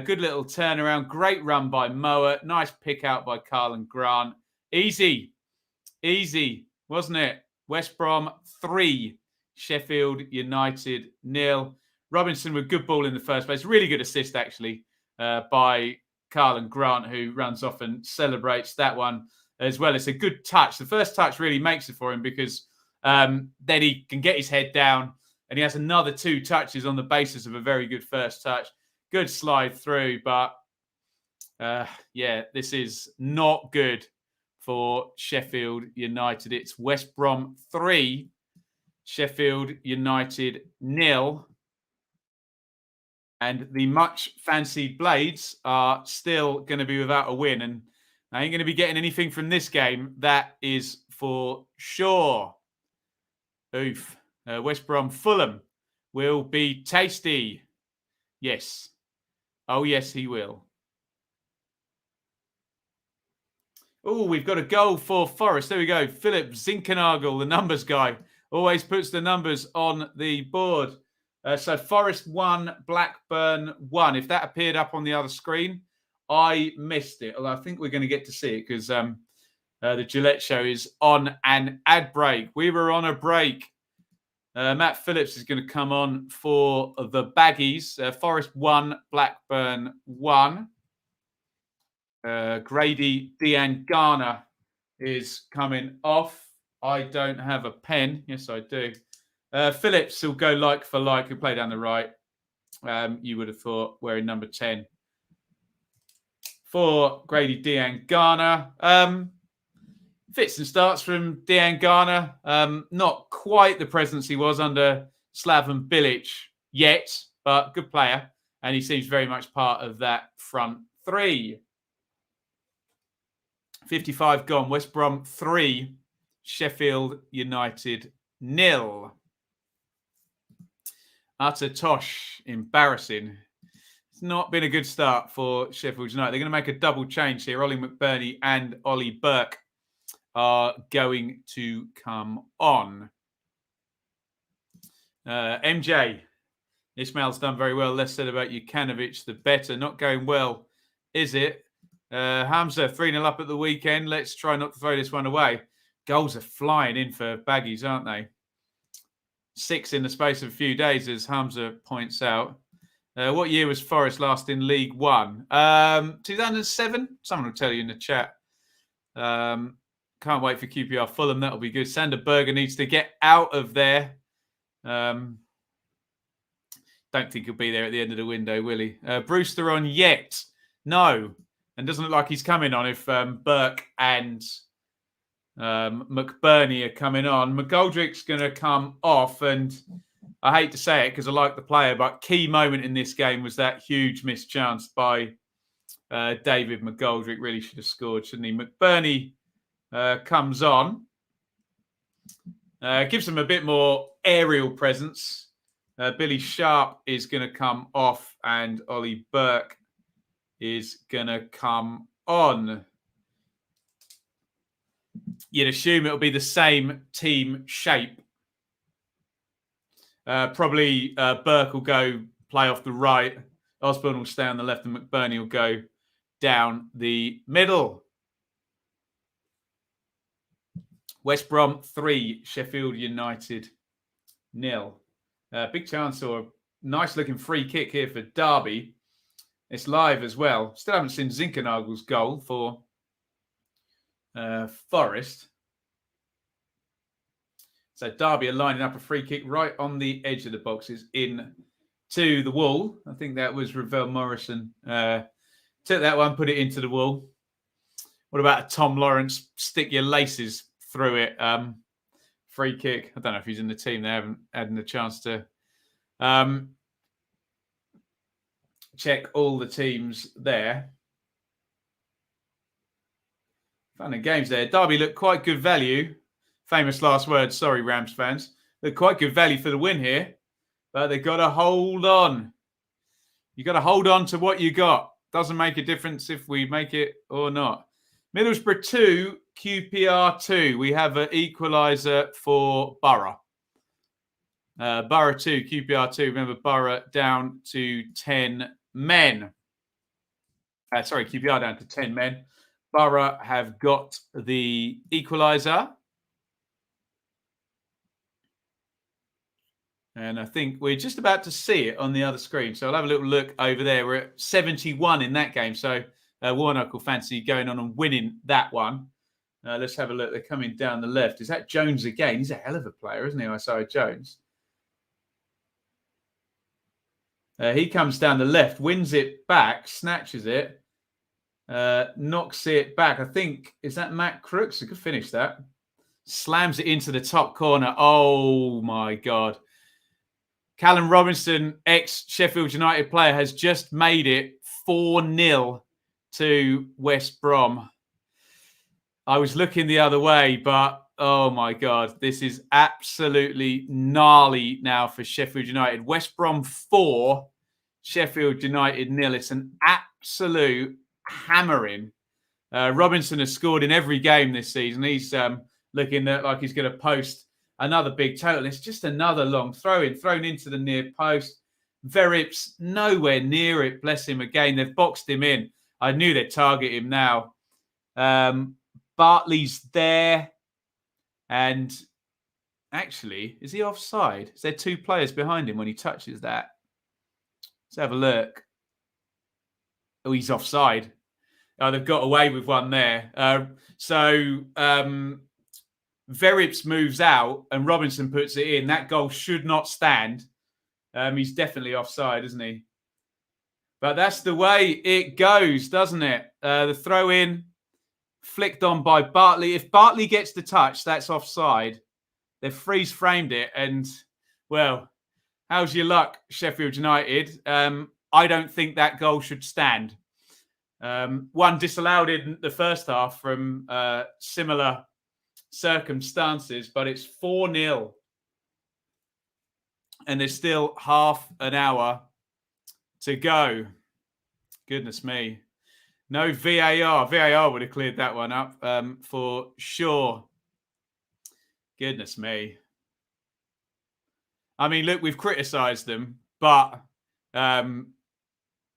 Good little turnaround. Great run by Mowat. Nice pick out by Carl and Grant. Easy, wasn't it? West Brom 3, Sheffield United 0. Robinson with good ball in the first place. Really good assist, actually, by Carl and Grant, who runs off and celebrates that one as well. It's a good touch. The first touch really makes it for him because then he can get his head down and he has another 2 touches on the basis of a very good first touch. Good slide through, but yeah, this is not good for Sheffield United. It's West Brom 3, Sheffield United 0. And the much fancied Blades are still going to be without a win. And I ain't going to be getting anything from this game. That is for sure. Oof. West Brom Fulham will be tasty. Yes. Oh, yes, he will. Oh, we've got a goal for Forest. There we go. Philip Zinkernagel, the numbers guy, always puts the numbers on the board. So Forest 1, Blackburn 1. If that appeared up on the other screen, I missed it. Although I think we're going to get to see it because the Gillette show is on an ad break. We were on a break. Matt Phillips is going to come on for the Baggies. Forest 1, Blackburn 1. Grady Diangana is coming off. I don't have a pen. Yes, I do. Phillips will go like for like. He'll play down the right. You would have thought wearing number 10 for Grady Diangana. Fits and starts from Diangana. Not quite the presence he was under Slaven Bilic yet, but good player. And he seems very much part of that front three. 55 gone. West Brom 3. Sheffield United 0. Utter tosh. Embarrassing. It's not been a good start for Sheffield United. They're going to make a double change here. Ollie McBurney and Ollie Burke are going to come on. MJ. Ismail's done very well. Less said about Jukanovic, the better. Not going well, is it? Hamza, 3-0 up at the weekend. Let's try not to throw this one away. Goals are flying in for Baggies, aren't they? 6 in the space of a few days, as Hamza points out. What year was Forest last in League One? 2007? Someone will tell you in the chat. Can't wait for QPR Fulham. That'll be good. Sander Berger needs to get out of there. Don't think he'll be there at the end of the window, will he? Brewster on yet? No. And doesn't look like he's coming on if Burke and McBurney are coming on. McGoldrick's going to come off, and I hate to say it because I like the player, but key moment in this game was that huge missed chance by David McGoldrick. Really should have scored, shouldn't he? McBurney comes on. Gives them a bit more aerial presence. Billy Sharp is going to come off, and Ollie Burke is going to come on. You'd assume it'll be the same team shape. Probably Burke will go play off the right. Osborne will stay on the left, and McBurney will go down the middle. West Brom 3, Sheffield United 0. Big chance or nice looking free kick here for Derby. It's live as well. Still haven't seen Zinkernagel's goal for Forest. So Derby are lining up a free kick right on the edge of the boxes in to the wall. I think that was Ravel Morrison. Took that one, put it into the wall. What about a Tom Lawrence? Stick your laces through it. Free kick. I don't know if he's in the team. They haven't had the chance to check all the teams there. Fun and games there. Derby looked quite good value. Famous last words. Sorry, Rams fans. Look quite good value for the win here. But they've got to hold on. You've got to hold on to what you got. Doesn't make a difference if we make it or not. Middlesbrough 2, QPR 2. We have an equaliser for Borough. Borough 2, QPR 2. Remember, Borough down to 10 men. QPR down to 10 men. Borough have got the equaliser. And I think we're just about to see it on the other screen. So I'll have a little look over there. We're at 71 in that game. So Warnock will fancy going on and winning that one. Let's have a look. They're coming down the left. Is that Jones again? He's a hell of a player, isn't he? Isaiah Jones. He comes down the left, wins it back, snatches it, knocks it back. I think, is that Matt Crooks? He could finish that. Slams it into the top corner. Oh, my God. Callum Robinson, ex-Sheffield United player, has just made it 4-0 to West Brom. I was looking the other way, but Oh, my God. This is absolutely gnarly now for Sheffield United. West Brom 4, Sheffield United 0. It's an absolute hammering. Robinson has scored in every game this season. He's looking like he's going to post another big total. It's just another long thrown into the near post. Verrips nowhere near it. Bless him again. They've boxed him in. I knew they'd target him now. Bartley's there. And actually, is he offside? Is there 2 players behind him when he touches that? Let's have a look. Oh, he's offside. Oh, they've got away with one there. Verrips moves out and Robinson puts it in. That goal should not stand. He's definitely offside, isn't he? But that's the way it goes, doesn't it? The throw in, flicked on by Bartley. If Bartley gets the touch, that's offside. They've freeze-framed it. And, well, how's your luck, Sheffield United? I don't think that goal should stand. One disallowed in the first half from similar circumstances, but it's 4-0. And there's still half an hour to go. Goodness me. No VAR. VAR would have cleared that one up for sure. Goodness me. I mean, look, we've criticised them, but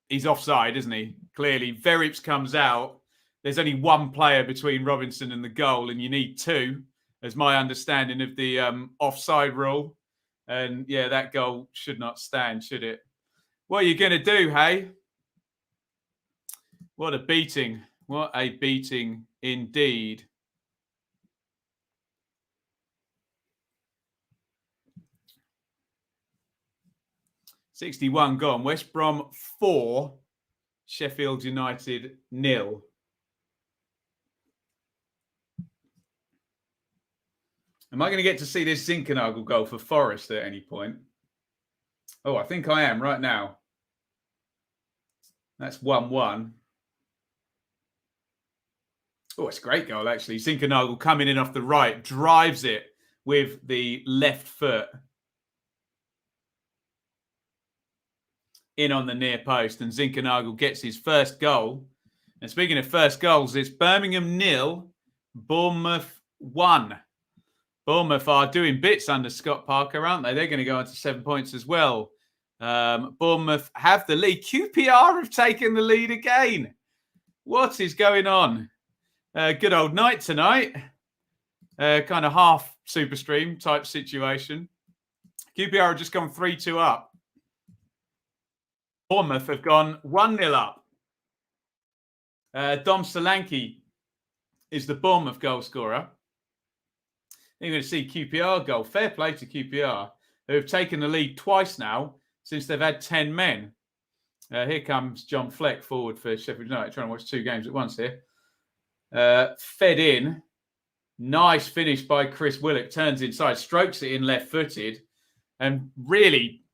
he's offside, isn't he? Clearly, Verrips comes out. There's only one player between Robinson and the goal, and you need 2, as my understanding of the offside rule. And, yeah, that goal should not stand, should it? What are you going to do, hey? What a beating. What a beating indeed. $61 gone. West Brom 4, Sheffield United 0. Am I going to get to see this Zinkernagel goal for Forest at any point? Oh, I think I am right now. That's 1-1. Oh, it's a great goal, actually. Zinkernagel coming in off the right, drives it with the left foot. In on the near post, and Zinkernagel gets his first goal. And speaking of first goals, it's Birmingham 0, Bournemouth 1. Bournemouth are doing bits under Scott Parker, aren't they? They're going to go on to 7 points as well. Bournemouth have the lead. QPR have taken the lead again. What is going on? Good old night tonight. Kind of half super stream type situation. QPR have just gone 3-2 up. Bournemouth have gone 1-0 up. Dom Solanke is the Bournemouth goal scorer. You're going to see QPR goal. Fair play to QPR, who have taken the lead twice now since they've had 10 men. Here comes John Fleck forward for Sheffield United, trying to watch 2 games at once here. Fed in. Nice finish by Chris Willock. Turns inside, strokes it in left-footed. And really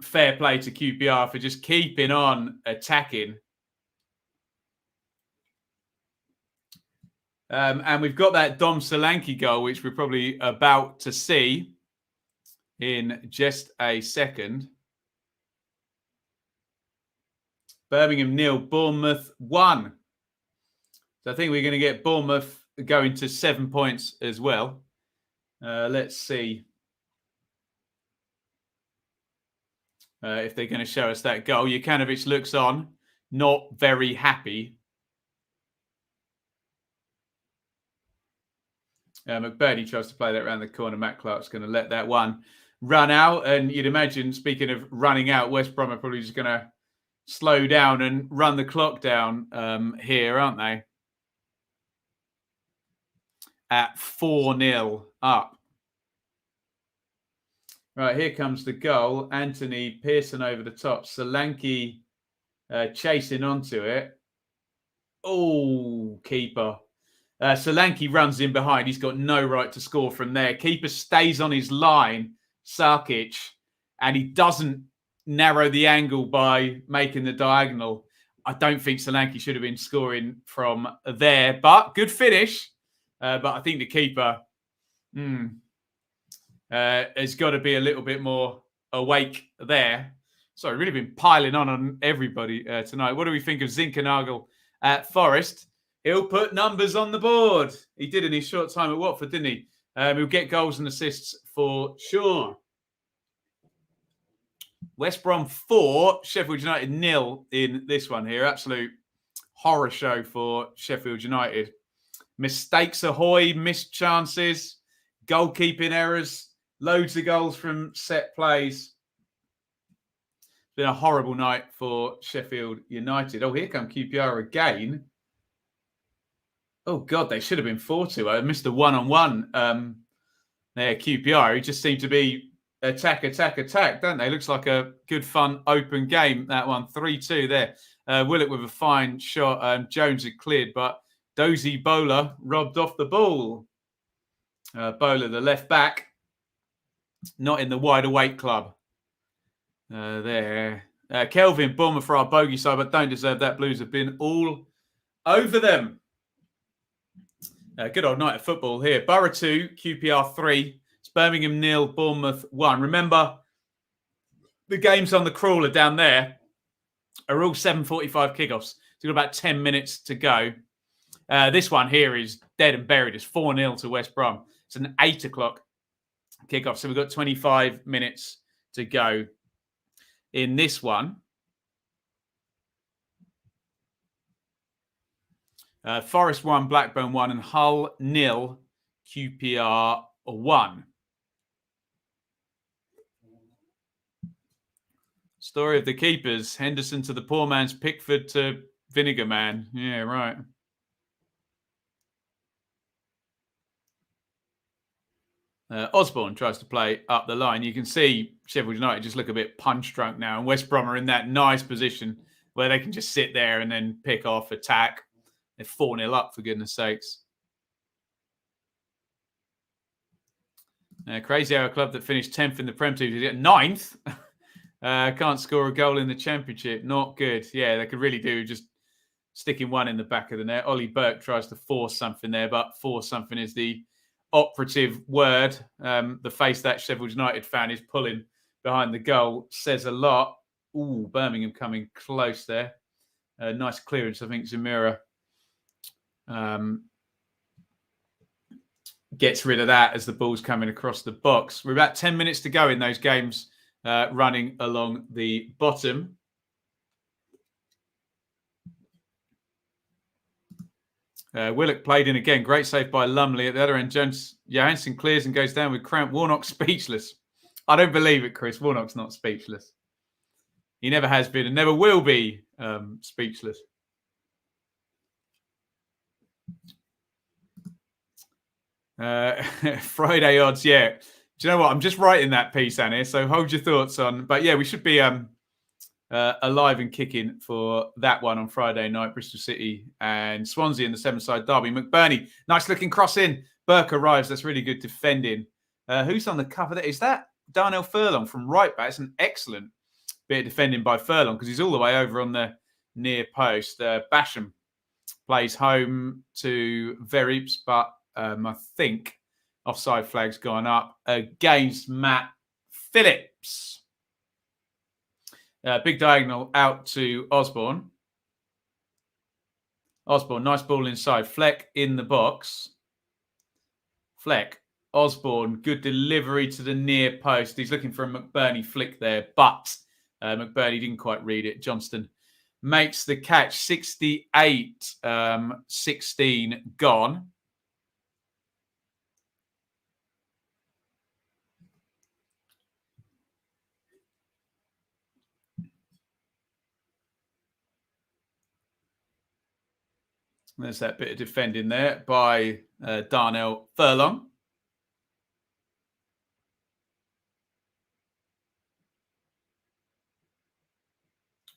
fair play to QPR for just keeping on attacking. And we've got that Dom Solanke goal, which we're probably about to see in just a second. Birmingham 0, Bournemouth 1. So I think we're going to get Bournemouth going to 7 points as well. Let's see if they're going to show us that goal. Jukanovic looks on, not very happy. McBurney tries to play that around the corner. Matt Clark's going to let that one run out. And you'd imagine, speaking of running out, West Brom are probably just going to slow down and run the clock down here, aren't they? At 4-0 up. Right, here comes the goal. Anthony Pearson over the top. Solanke chasing onto it. Oh, keeper. Solanke runs in behind. He's got no right to score from there. Keeper stays on his line, Sarkic, and he doesn't narrow the angle by making the diagonal. I don't think Solanke should have been scoring from there, but good finish. But I think the keeper Has got to be a little bit more awake there. Sorry, really been piling on everybody tonight. What do we think of Zinkernagel at Forest? He'll put numbers on the board. He did in his short time at Watford, didn't he? He'll get goals and assists for sure. West Brom 4, Sheffield United 0 in this one here. Absolute horror show for Sheffield United. Mistakes ahoy, missed chances, goalkeeping errors, loads of goals from set plays. It's been a horrible night for Sheffield United. Oh, here come QPR again. Oh, God, they should have been 4-2. I missed a one-on-one there, QPR. He just seemed to be attack, don't they? Looks like a good, fun, open game, that one. 3-2 there. Willock with a fine shot. Jones had cleared, but Dozy Bowler robbed off the ball. Bowler, the left back, not in the wide awake club. There. Kelvin, Bournemouth for our bogey side, but don't deserve that. Blues have been all over them. Good old night of football here. Borough 2, QPR 3. It's Birmingham 0, Bournemouth 1. Remember, the games on the crawler down there are all 7:45 kickoffs. So you've got about 10 minutes to go. This one here is dead and buried. It's 4-0 to West Brom. It's an 8 o'clock kickoff. So we've got 25 minutes to go in this one. Forest 1, Blackburn 1, and Hull 0, QPR 1. Story of the keepers. Henderson to the poor man's Pickford to Vinegar Man. Yeah, right. Osborne tries to play up the line. You can see Sheffield United just look a bit punch-drunk now. And West Brom are in that nice position where they can just sit there and then pick off, attack. They're 4-0 up, for goodness sakes. Crazy how a club that finished 10th in the Prem Team to get 9th. Can't score a goal in the Championship. Not good. Yeah, they could really do just sticking one in the back of the net. Ollie Burke tries to force something there, but force something is the operative word. The face that Sheffield United fan is pulling behind the goal says a lot. Ooh, Birmingham coming close there. Nice clearance, I think Zamira gets rid of that as the ball's coming across the box. We're about 10 minutes to go in those games running along the bottom. Willock played in again. Great save by Lumley. At the other end, Johansson clears and goes down with cramp. Warnock speechless. I don't believe it, Chris. Warnock's not speechless. He never has been and never will be speechless. Friday odds, yeah. Do you know what? I'm just writing that piece, Annie, so hold your thoughts on. But yeah, we should be alive and kicking for that one on Friday night. Bristol City and Swansea in the seven-side derby. McBurney, nice looking cross in. Burke arrives. That's really good defending. Who's on the cover there? Is that Darnell Furlong from right back? It's an excellent bit of defending by Furlong because he's all the way over on the near post. Basham plays home to Verreeps, but I think offside flag's gone up against Matt Phillips. Big diagonal out to Osborne. Osborne, nice ball inside. Fleck in the box. Fleck, Osborne, good delivery to the near post. He's looking for a McBurney flick there, but McBurney didn't quite read it. Johnston makes the catch. 68, 16 gone. There's that bit of defending there by Darnell Furlong.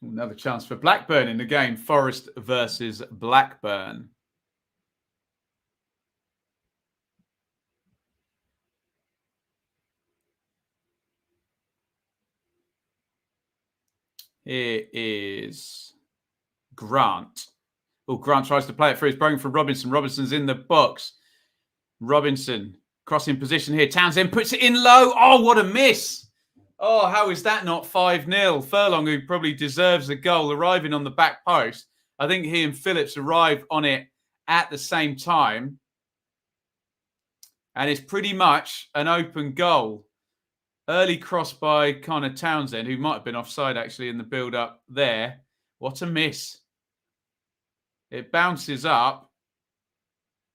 Another chance for Blackburn in the game. Forest versus Blackburn. Here is Grant. Oh, Grant tries to play it through. It's broken for Robinson. Robinson's in the box. Robinson Crossing position here. Townsend puts it in low. Oh, what a miss. Oh, how is that not 5-0? Furlong, who probably deserves a goal, arriving on the back post. I think he and Phillips arrive on it at the same time. And it's pretty much an open goal. Early cross by Connor Townsend, who might have been offside actually in the build-up there. What a miss. It bounces up.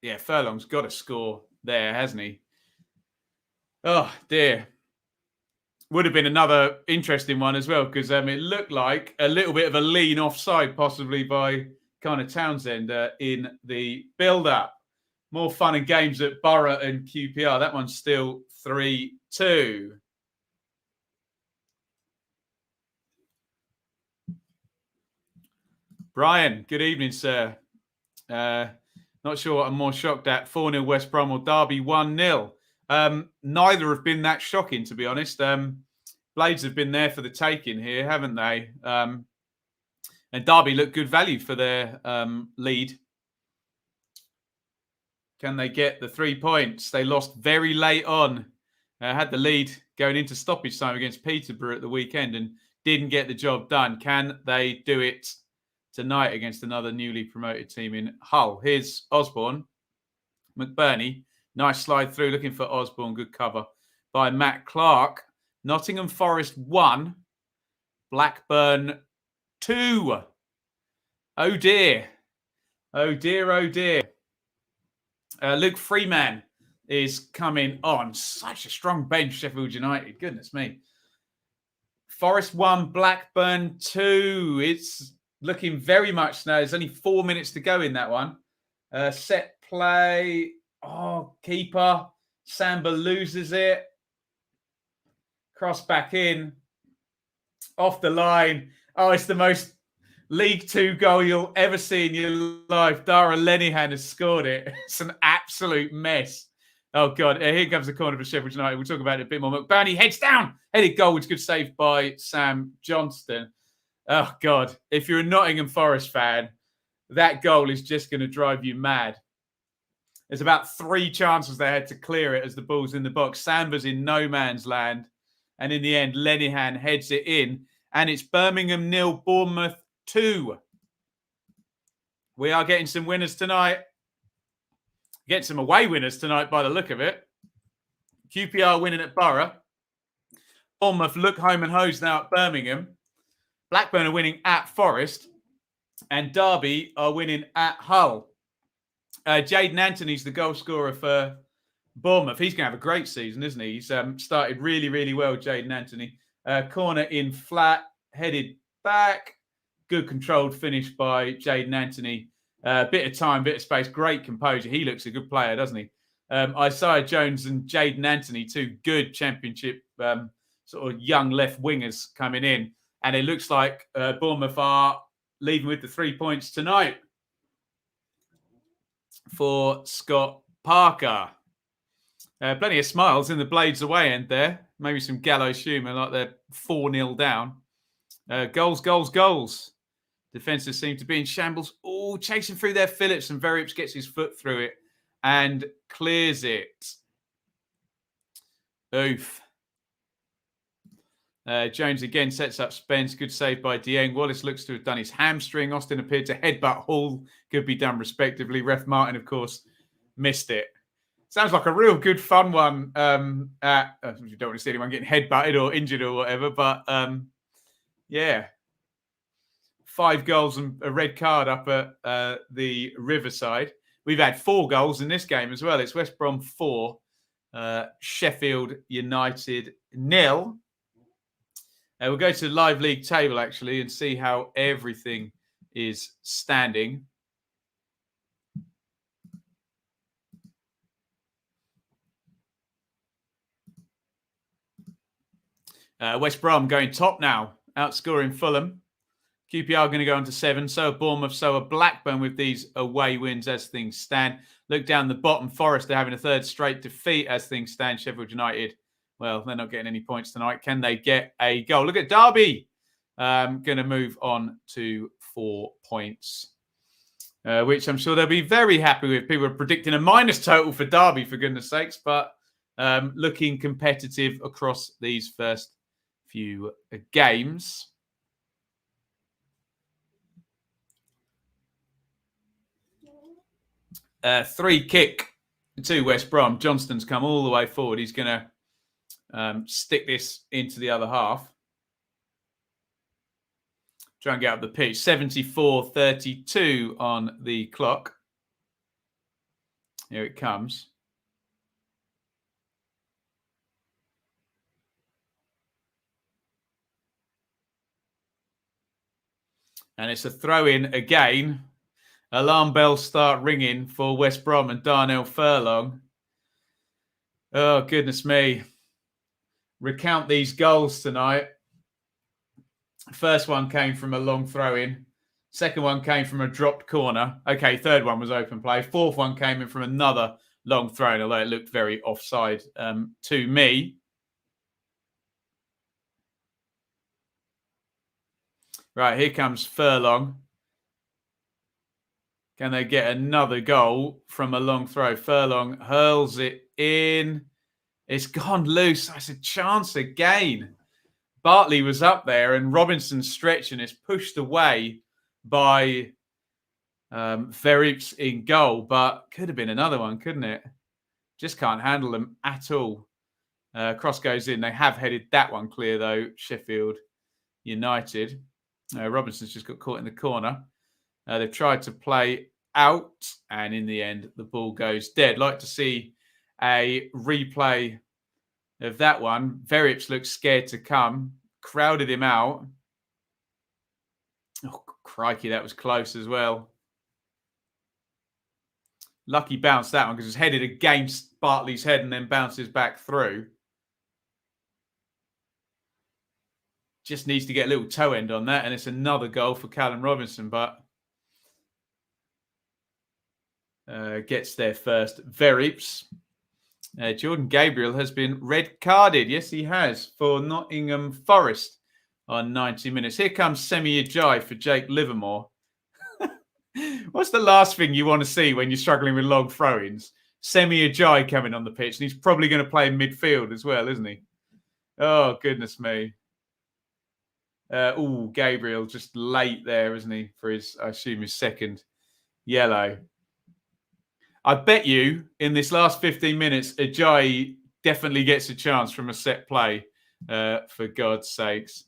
Yeah, Furlong's got to score there, hasn't he? Oh, dear. Would have been another interesting one as well, because it looked like a little bit of a lean offside possibly by Connor Townsend in the build-up. More fun and games at Borough and QPR. That one's still 3-2. Brian, good evening, sir. Not sure what I'm more shocked at, 4-0 West Brom or Derby 1-0. Neither have been that shocking, to be honest. Blades have been there for the taking here, haven't they? And Derby looked good value for their lead. Can they get the 3 points? They lost very late on. Had the lead going into stoppage time against Peterborough at the weekend and didn't get the job done. Can they do it tonight against another newly promoted team in Hull? Here's Osborne. McBurney. Nice slide through, looking for Osborne. Good cover by Matt Clark. Nottingham Forest 1. Blackburn 2. Oh, dear. Oh, dear, oh, dear. Luke Freeman is coming on. Such a strong bench, Sheffield United. Goodness me. Forest 1, Blackburn 2. It's looking very much now. There's only 4 minutes to go in that one. Set play. Oh, keeper. Samba loses it. Cross back in. Off the line. Oh, it's the most League 2 goal you'll ever see in your life. Dara Lenihan has scored it. It's an absolute mess. Oh, God. Here comes the corner for Sheffield United. We'll talk about it a bit more. McBurney heads down. Headed goal, which good save by Sam Johnston. Oh, God. If you're a Nottingham Forest fan, that goal is just going to drive you mad. There's about 3 chances they had to clear it as the ball's in the box. Samba's in no man's land. And in the end, Lenihan heads it in. And it's Birmingham 0, Bournemouth 2. We are getting some winners tonight. Get some away winners tonight by the look of it. QPR winning at Borough. Bournemouth look home and hose now at Birmingham. Blackburn are winning at Forest. And Derby are winning at Hull. Jaden Anthony's the goal scorer for Bournemouth. He's going to have a great season, isn't he? He's started really, really well, Jaden Anthony. Corner in flat, headed back. Good controlled finish by Jaden Anthony. Bit of time, bit of space, great composure. He looks a good player, doesn't he? Isaiah Jones and Jaden Anthony, 2 good championship sort of young left wingers coming in. And it looks like Bournemouth are leaving with the 3 points tonight for Scott Parker. Plenty of smiles in the Blades away end there. Maybe some gallows humour like they're 4-0 down. Goals, goals, goals. Defences seem to be in shambles. Oh, chasing through there, Phillips, and Verrips gets his foot through it and clears it. Oof. Jones again sets up Spence. Good save by Iain. Wallace looks to have done his hamstring. Austin appeared to headbutt Hall. Could be done respectively. Ref Martin, of course, missed it. Sounds like a real good fun one. You don't want to see anyone getting headbutted or injured or whatever, but yeah. 5 goals and a red card up at the Riverside. We've had 4 goals in this game as well. It's West Brom 4, Sheffield United 0. We'll go to the live league table, actually, and see how everything is standing. West Brom going top now, outscoring Fulham. QPR going to go on to 7. So are Bournemouth, so are Blackburn with these away wins as things stand. Look down the bottom. Forest, they're having a 3rd straight defeat as things stand. Sheffield United, well, they're not getting any points tonight. Can they get a goal? Look at Derby. Going to move on to 4 points, which I'm sure they'll be very happy with. People are predicting a minus total for Derby, for goodness sakes. But looking competitive across these first few games. Free kick to West Brom. Johnston's come all the way forward. He's going to stick this into the other half. Try and get up the pitch. 74-32 on the clock. Here it comes. And it's a throw-in again. Alarm bells start ringing for West Brom and Darnell Furlong. Oh, goodness me. Recount these goals tonight. First one came from a long throw-in. Second one came from a dropped corner. Okay, third one was open play. Fourth one came in from another long throw-in, although it looked very offside to me. Right, here comes Furlong. Can they get another goal from a long throw? Furlong hurls it in. It's gone loose. That's a chance again. Bartley was up there and Robinson's stretching is pushed away by Verrips in goal, but could have been another one, couldn't it? Just can't handle them at all. Cross goes in. They have headed that one clear, though, Sheffield United. Robinson's just got caught in the corner. They've tried to play out, and in the end, the ball goes dead. Like to see a replay of that one. Verrips looks scared to come. Crowded him out. Oh, crikey, that was close as well. Lucky bounce that one because it's headed against Bartley's head and then bounces back through. Just needs to get a little toe end on that, and it's another goal for Callum Robinson, but gets there first. Verrips. Jordan Gabriel has been red carded. Yes, he has, for Nottingham Forest on 90 minutes. Here comes Semi Ajayi for Jake Livermore. What's the last thing you want to see when you're struggling with long throw-ins? Semi Ajayi coming on the pitch, and he's probably going to play in midfield as well, isn't he? Oh, goodness me. Gabriel just late there, isn't he, for his, I assume, his second yellow. I bet you in this last 15 minutes, Ajayi definitely gets a chance from a set play, for God's sakes.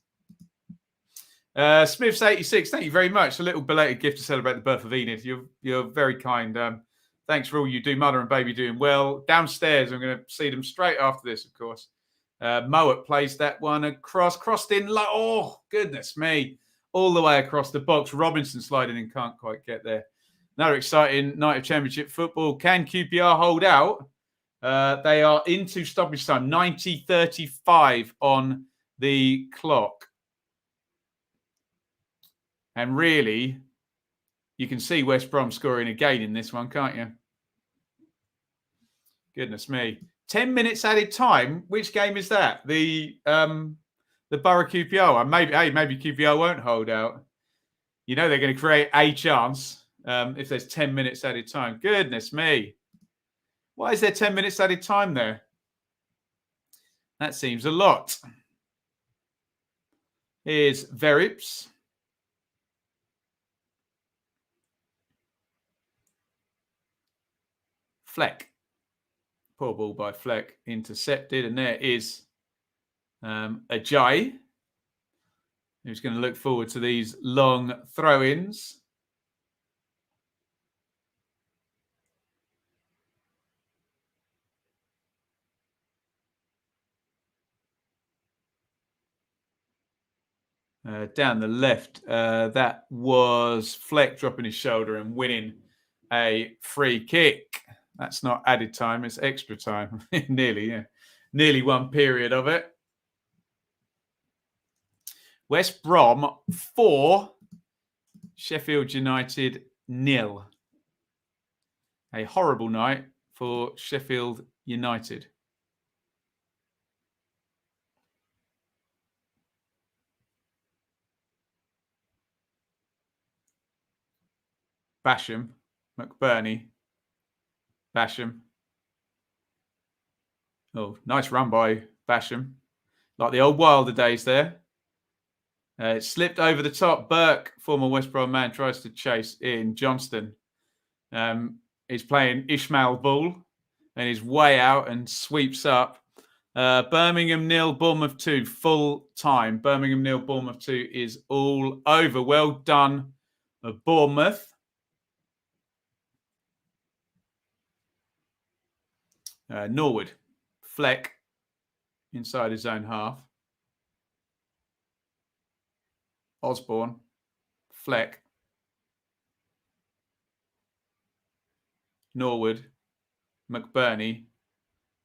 Smith's 86, thank you very much. A little belated gift to celebrate the birth of Enid. You're very kind. Thanks for all you do. Mother and baby doing well. Downstairs, I'm going to see them straight after this, of course. Mowat plays that one across, crossed in. Oh, goodness me. All the way across the box. Robinson sliding in, can't quite get there. Another exciting night of Championship football. Can QPR hold out? They are into stoppage time. 90-35 on the clock. And really, you can see West Brom scoring again in this one, can't you? Goodness me. 10 minutes added time. Which game is that? The Borough QPR one. Maybe QPR won't hold out. You know they're going to create a chance if there's 10 minutes added time. Goodness me. Why is there 10 minutes added time there? That seems a lot. Here's Verrips. Fleck. Poor ball by Fleck. Intercepted. And there is Ajayi, who's going to look forward to these long throw-ins. Down the left, that was Fleck dropping his shoulder and winning a free kick. That's not added time, it's extra time. Nearly, yeah. Nearly one period of it. West Brom 4, Sheffield United 0. A horrible night for Sheffield United. Basham, McBurney, Basham. Oh, nice run by Basham. Like the old Wilder days there. It slipped over the top. Burke, former West Brom man, tries to chase in. Johnston is playing Ishmael Bull and is way out and sweeps up. Birmingham 0, Bournemouth 2, full time. Birmingham 0, Bournemouth 2 is all over. Well done, Bournemouth. Norwood, Fleck inside his own half. Osborne, Fleck, Norwood, McBurney,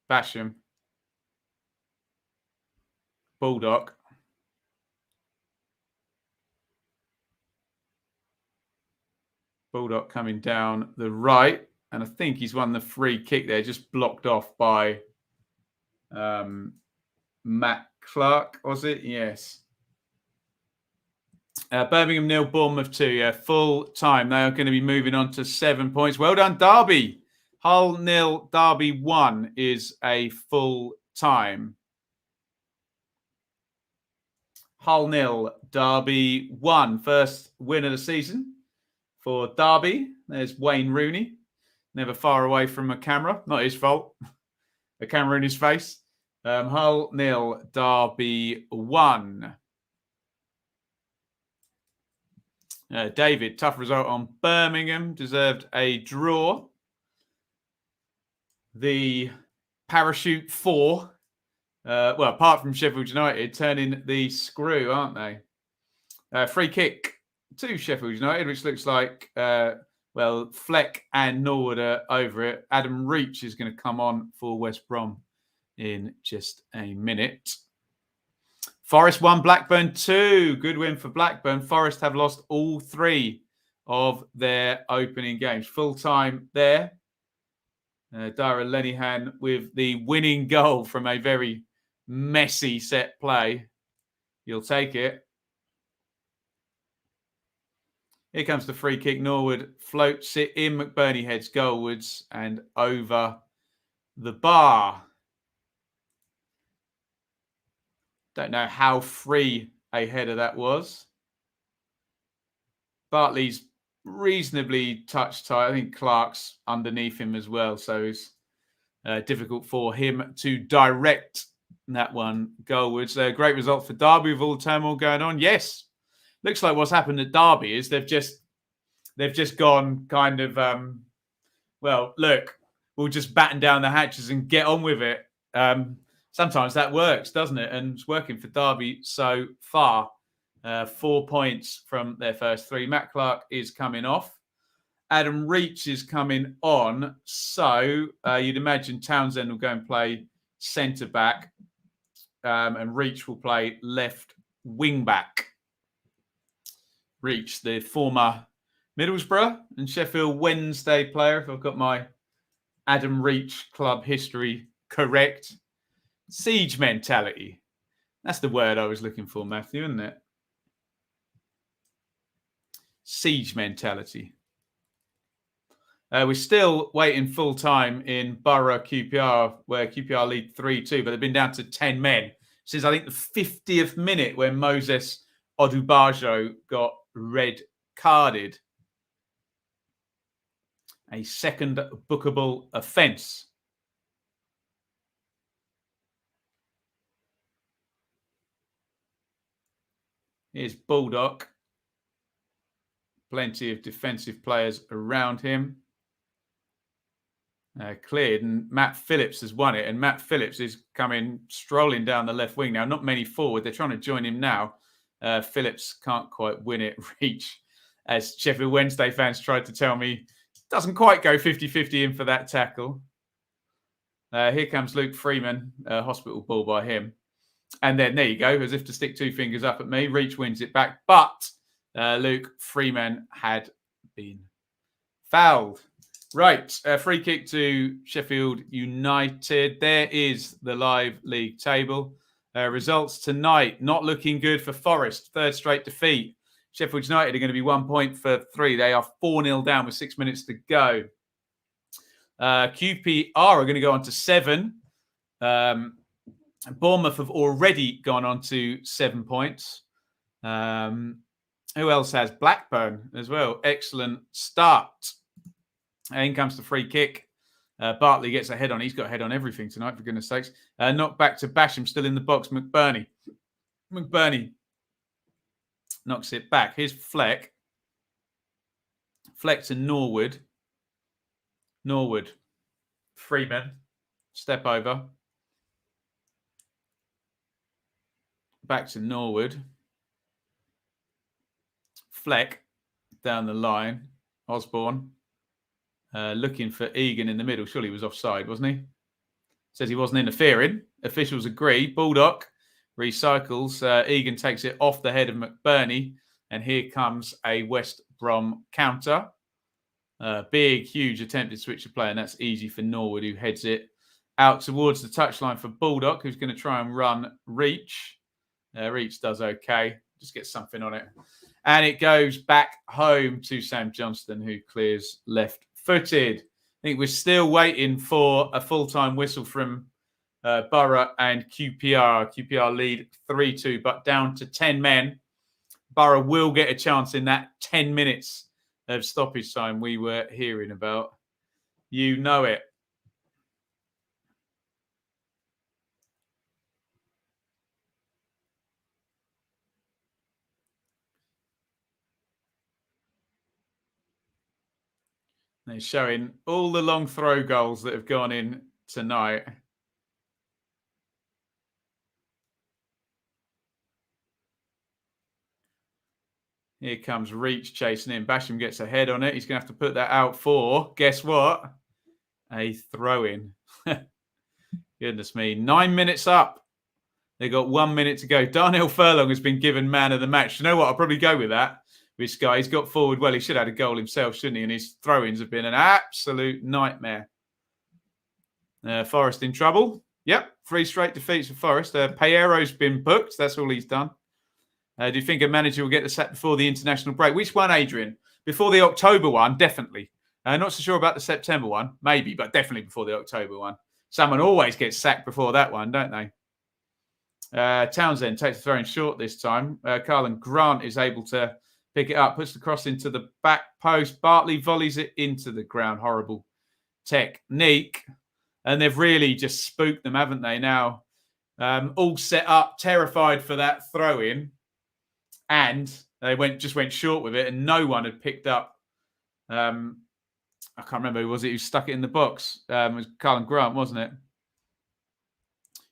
Basham, Baldock, Baldock coming down the right, and I think he's won the free kick there, just blocked off by Matt Clark, was it? Yes. Birmingham 0, Bournemouth 2. Yeah, full time. They are going to be moving on to 7 points. Well done, Derby. Hull 0, Derby 1 is a full time. Hull 0, Derby 1. First win of the season for Derby. There's Wayne Rooney. Never far away from a camera. Not his fault. A camera in his face. Hull 0, Derby 1. David, tough result on Birmingham. Deserved a draw. The Parachute 4. Well, apart from Sheffield United, turning the screw, aren't they? Free kick to Sheffield United, which looks like, well, Fleck and Norwood are over it. Adam Reach is going to come on for West Brom in just a minute. Forest 1, Blackburn 2. Good win for Blackburn. Forest have lost all 3 of their opening games. Full time there. Dara Lenihan with the winning goal from a very messy set play. You'll take it. Here comes the free kick. Norwood floats it in. McBurney heads goalwards and over the bar. Don't know how free a header that was. Bartley's reasonably touch tight. I think Clark's underneath him as well. So it's difficult for him to direct that one goalwards. Great result for Derby with all the turmoil going on. Yes. Looks like what's happened at Derby is they've just gone kind of, well, look, we'll just batten down the hatches and get on with it. Sometimes that works, doesn't it? And it's working for Derby so far. 4 points from their first 3. Matt Clark is coming off. Adam Reach is coming on. So you'd imagine Townsend will go and play centre-back. And Reach will play left wing-back. Reach, the former Middlesbrough and Sheffield Wednesday player, if I've got my Adam Reach club history correct. Siege mentality. That's the word I was looking for, Matthew, isn't it? Siege mentality. We're still waiting full time in Borough QPR, where QPR lead 3-2, but they've been down to 10 men since I think the 50th minute when Moses Odubajo got red carded. A second bookable offence. Here's Baldock. Plenty of defensive players around him. Cleared, and Matt Phillips has won it. And Matt Phillips is coming, strolling down the left wing now. Not many forward. They're trying to join him now. Phillips can't quite win it. Reach, as Sheffield Wednesday fans tried to tell me, doesn't quite go 50-50 in for that tackle. Here comes Luke Freeman. Hospital ball by him. And then there you go, as if to stick 2 fingers up at me. Reach wins it back. But Luke Freeman had been fouled. Right, free kick to Sheffield United. There is the live league table. Results tonight, not looking good for Forest. 3rd straight defeat. Sheffield United are going to be 1 point for 3. They are 4-0 down with 6 minutes to go. QPR are going to go on to 7. Bournemouth have already gone on to 7 points. Who else has? Blackburn as well. Excellent start. In comes the free kick. Bartley gets a head on. He's got a head on everything tonight, for goodness sakes. Knocked back to Basham, still in the box. McBurney knocks it back. Here's Fleck. Fleck to Norwood. Freeman. Step over. Back to Norwood. Fleck down the line. Osborne looking for Egan in the middle. Surely he was offside, wasn't he? Says he wasn't interfering. Officials agree. Baldock recycles. Egan takes it off the head of McBurney. And here comes a West Brom counter. Big, huge attempted switch of play. And that's easy for Norwood, who heads it out towards the touchline for Baldock, who's going to try and run Reach. Reach does okay. Just gets something on it. And it goes back home to Sam Johnston, who clears left-footed. I think we're still waiting for a full-time whistle from Borough and QPR. QPR lead 3-2, but down to 10 men. Borough will get a chance in that 10 minutes of stoppage time we were hearing about. You know it. They're showing all the long throw goals that have gone in tonight. Here comes Reach chasing in. Basham gets a head on it. He's going to have to put that out for, guess what? A throw-in. Goodness me. 9 minutes up. They've got 1 minute to go. Darnell Furlong has been given man of the match. You know what? I'll probably go with that. This guy, he's got forward well. He should have had a goal himself, shouldn't he? And his throw-ins have been an absolute nightmare. Forest in trouble. Yep, 3 straight defeats for Forest. Payero's been booked. That's all he's done. Do you think a manager will get the sack before the international break? Which one, Adrian? Before the October one, definitely. Not so sure about the September one. Maybe, but definitely before the October one. Someone always gets sacked before that one, don't they? Townsend takes the throw-in short this time. Carlin Grant is able to pick it up, puts the cross into the back post. Bartley volleys it into the ground. Horrible technique. And they've really just spooked them, haven't they? Now, all set up, terrified for that throw-in. And they just went short with it, and no one had picked up. I can't remember who was it who stuck it in the box. It was Carlin Grant, wasn't it?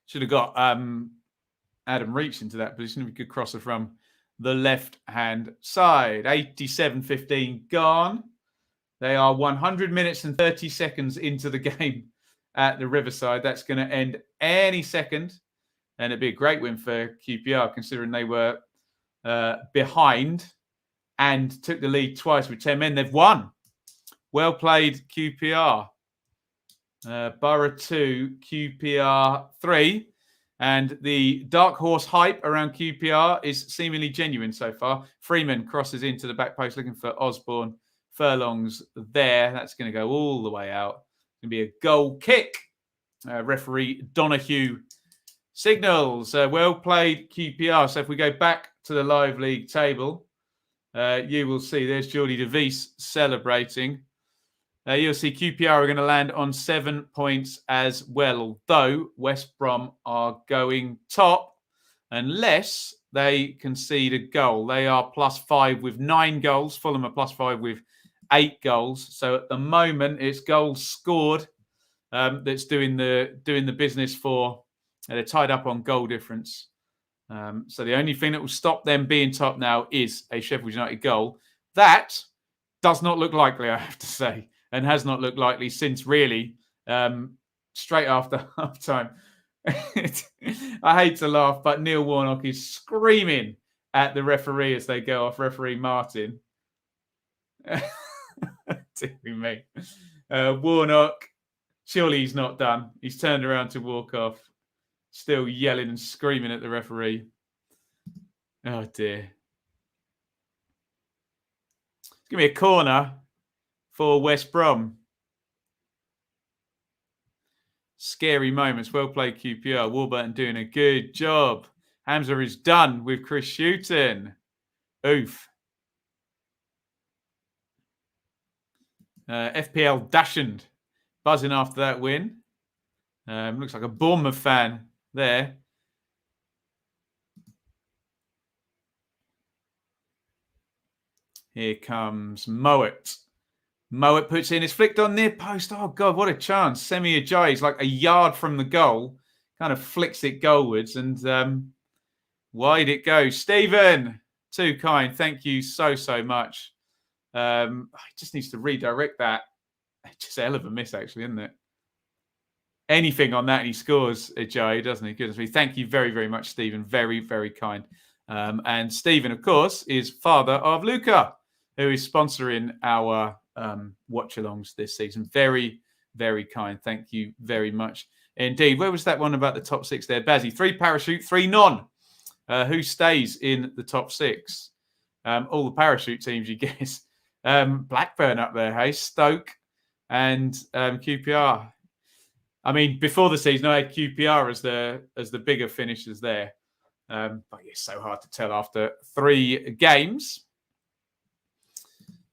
Should have got Adam Reach into that position. We could cross it from the left-hand side. 87-15 gone. They are 100 minutes and 30 seconds into the game at the Riverside. That's going to end any second. And it'd be a great win for QPR, considering they were behind and took the lead twice with 10 men. They've won. Well played, QPR. Borough 2, QPR 3. And the dark horse hype around QPR is seemingly genuine so far. Freeman crosses into the back post looking for Osborne. Furlong's there. That's going to go all the way out. It's going to be a goal kick. Referee Donahue signals. Well played, QPR. So if we go back to the live league table, you will see there's Jordy DeVries celebrating. You'll see QPR are going to land on 7 points as well, although West Brom are going top unless they concede a goal. They are +5 with 9 goals. Fulham are +5 with 8 goals. So at the moment, it's goals scored that's doing the business for. They're tied up on goal difference. So the only thing that will stop them being top now is a Sheffield United goal. That does not look likely, I have to say, and has not looked likely since really straight after half time. I hate to laugh, but Neil Warnock is screaming at the referee as they go off, referee Martin. Dear me. Warnock, surely he's not done. He's turned around to walk off, still yelling and screaming at the referee. Oh, dear. Give me a corner for West Brom. Scary moments. Well played, QPR. Warburton doing a good job. Hamza is done with Chris shooting. Oof. FPL Dashend buzzing after that win. Looks like a Bournemouth fan there. Here comes Mowat. Mowat puts in. It's flicked on near post. Oh, God, what a chance. Semi Ajayi is like a yard from the goal. Kind of flicks it goalwards. And wide it goes. Stephen, too kind. Thank you so, so much. He just needs to redirect that. Just a hell of a miss, actually, isn't it? Anything on that, and he scores, Ajayi, doesn't he? Goodness me. Thank you very, very much, Stephen. Very, very kind. And Stephen, of course, is father of Luca, who is sponsoring our watch-alongs this season. Very, very kind. Thank you very much indeed. Where was that one about the top 6 there? Bazzy, 3 parachute, 3 non. Who stays in the top 6? All the parachute teams, you guess. Blackburn up there, hey? Stoke and QPR. I mean, before the season, I had QPR as the bigger finishers there. But it's so hard to tell after 3 games.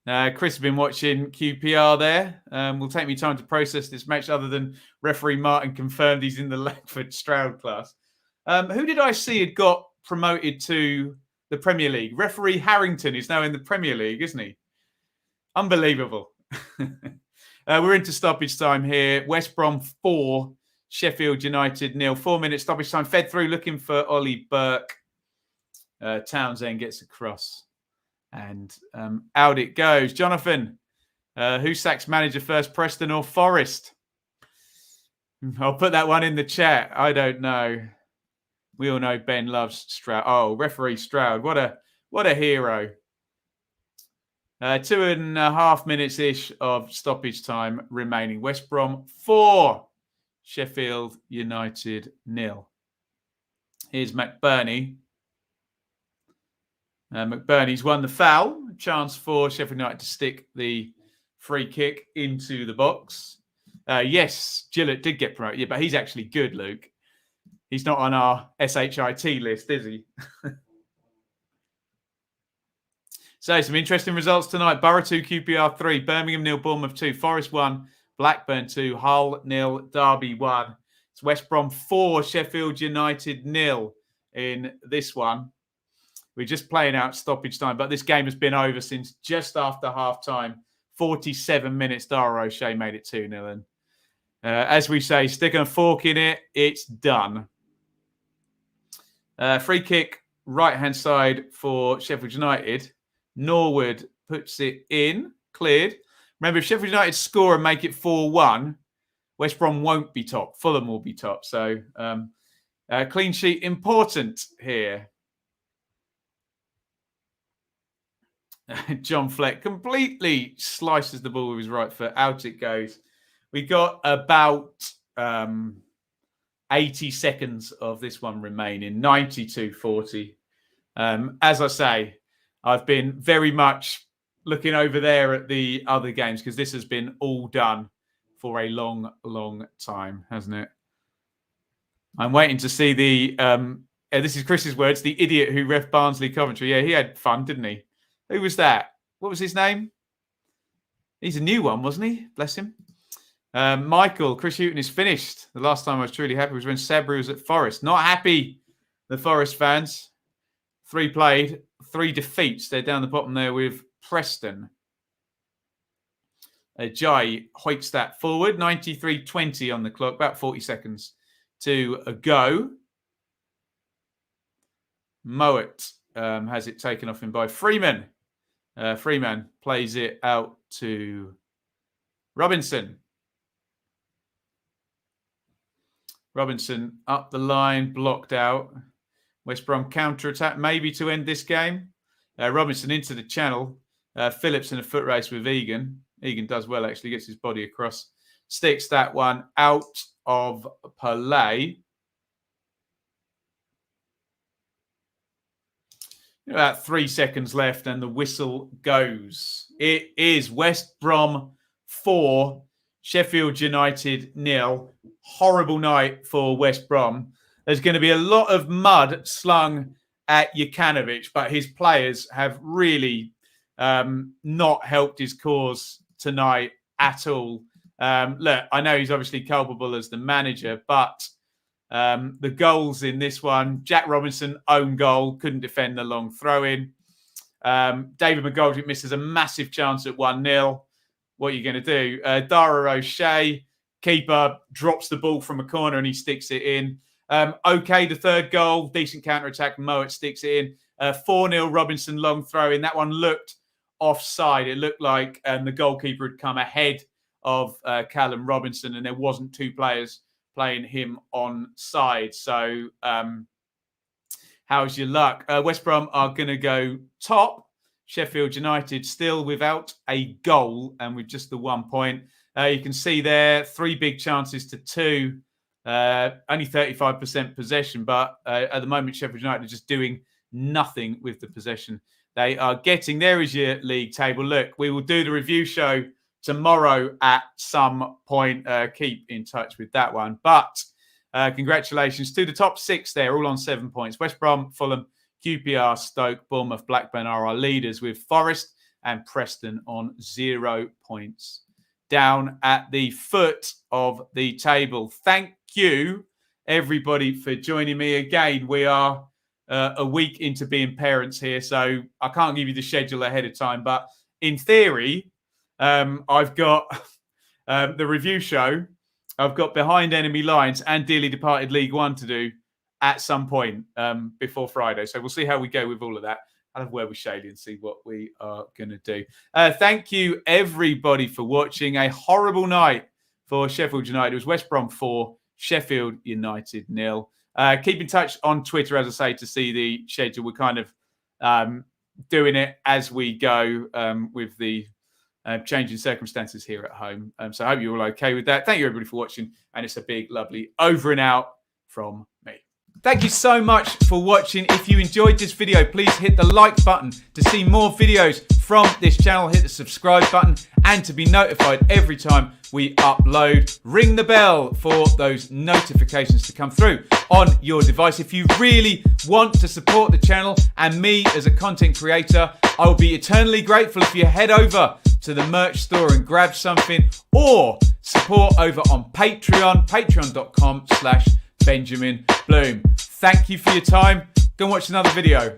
Chris has been watching QPR there. Will take me time to process this match other than referee Martin confirmed he's in the Langford Stroud class. Who did I see had got promoted to the Premier League? Referee Harrington is now in the Premier League, isn't he? Unbelievable. We're into stoppage time here. West Brom 4, Sheffield United 0. 4 minutes stoppage time. Fed through looking for Ollie Burke. Townsend gets across. And out it goes. Jonathan, who sacks manager first, Preston or Forest? I'll put that one in the chat. I don't know. We all know Ben loves Stroud. Oh, referee Stroud. What a hero. 2.5 minutes-ish of stoppage time remaining. West Brom 4, Sheffield United 0. Here's McBurney. McBurney's won the foul. Chance for Sheffield United to stick the free kick into the box. Yes, Gillett did get promoted, yeah, but he's actually good, Luke. He's not on our SHIT list, is he? So, some interesting results tonight. Borough 2, QPR 3, Birmingham 0, Bournemouth 2, Forest 1, Blackburn 2, Hull 0, Derby 1. It's West Brom 4, Sheffield United 0 in this one. We're just playing out stoppage time, but this game has been over since just after half-time. 47 minutes, Dara O'Shea made it 2-0. And as we say, sticking a fork in it, it's done. Free kick, right-hand side for Sheffield United. Norwood puts it in, cleared. Remember, if Sheffield United score and make it 4-1, West Brom won't be top. Fulham will be top. So, clean sheet important here. John Fleck completely slices the ball with his right foot. Out it goes. We got about 80 seconds of this one remaining. 92-40. As I say, I've been very much looking over there at the other games because this has been all done for a long, long time, hasn't it? I'm waiting to see the... this is Chris's words. The idiot who ref Barnsley Coventry. Yeah, he had fun, didn't he? Who was that? What was his name? He's a new one, wasn't he? Bless him. Michael, Chris Hughton is finished. The last time I was truly happy was when Sabri was at Forest. Not happy, the Forest fans. 3 played, 3 defeats. They're down the bottom there with Preston. Jai hoiks that forward. 93-20 on the clock. About 40 seconds to go. Mowat has it taken off him by Freeman. Freeman plays it out to Robinson. Robinson up the line, blocked out. West Brom counter-attack, maybe to end this game. Robinson into the channel. Phillips in a foot race with Egan. Egan does well, actually, gets his body across. Sticks that one out of play. About 3 seconds left and the whistle goes. It is West Brom 4, Sheffield United 0. Horrible night for West Brom. There's going to be a lot of mud slung at Jokanovic, but his players have really not helped his cause tonight at all. Look, I know he's obviously culpable as the manager, but the goals in this one, Jack Robinson, own goal, couldn't defend the long throw-in. David McGoldrick misses a massive chance at 1-0. What are you going to do? Dara O'Shea, keeper, drops the ball from a corner and he sticks it in. Okay, the third goal, decent counter-attack. Moet sticks it in. 4-0 Robinson long throw in. That one looked offside. It looked like the goalkeeper had come ahead of Callum Robinson and there wasn't two players playing him on side. So how's your luck? West Brom are going to go top. Sheffield United still without a goal and with just the 1 point. You can see there 3 big chances to 2. Only 35% possession, but at the moment Sheffield United are just doing nothing with the possession they are getting. There is your league table. Look, we will do the review show tomorrow at some point. Keep in touch with that one. But congratulations to the top 6 there, all on 7 points. West Brom, Fulham, QPR, Stoke, Bournemouth, Blackburn are our leaders with Forest and Preston on 0 points. Down at the foot of the table. Thank you, everybody, for joining me again. We are a week into being parents here, so I can't give you the schedule ahead of time. But in theory, I've got the review show. I've got Behind Enemy Lines and Dearly Departed League One to do at some point before Friday. So we'll see how we go with all of that. I'll have a word with Shaylee and see what we are going to do. Thank you, everybody, for watching. A horrible night for Sheffield United. It was West Brom 4, Sheffield United 0. Keep in touch on Twitter, as I say, to see the schedule. We're kind of doing it as we go with the changing circumstances here at home. So I hope you're all okay with that. Thank you, everybody, for watching. And it's a big, lovely over and out from me. Thank you so much for watching. If you enjoyed this video, please hit the like button to see more videos from this channel. Hit the subscribe button and to be notified every time we upload. Ring the bell for those notifications to come through on your device. If you really want to support the channel and me as a content creator, I will be eternally grateful if you head over to the merch store and grab something, or support over on Patreon, patreon.com/Benjamin Bloom. Thank you for your time. Go and watch another video.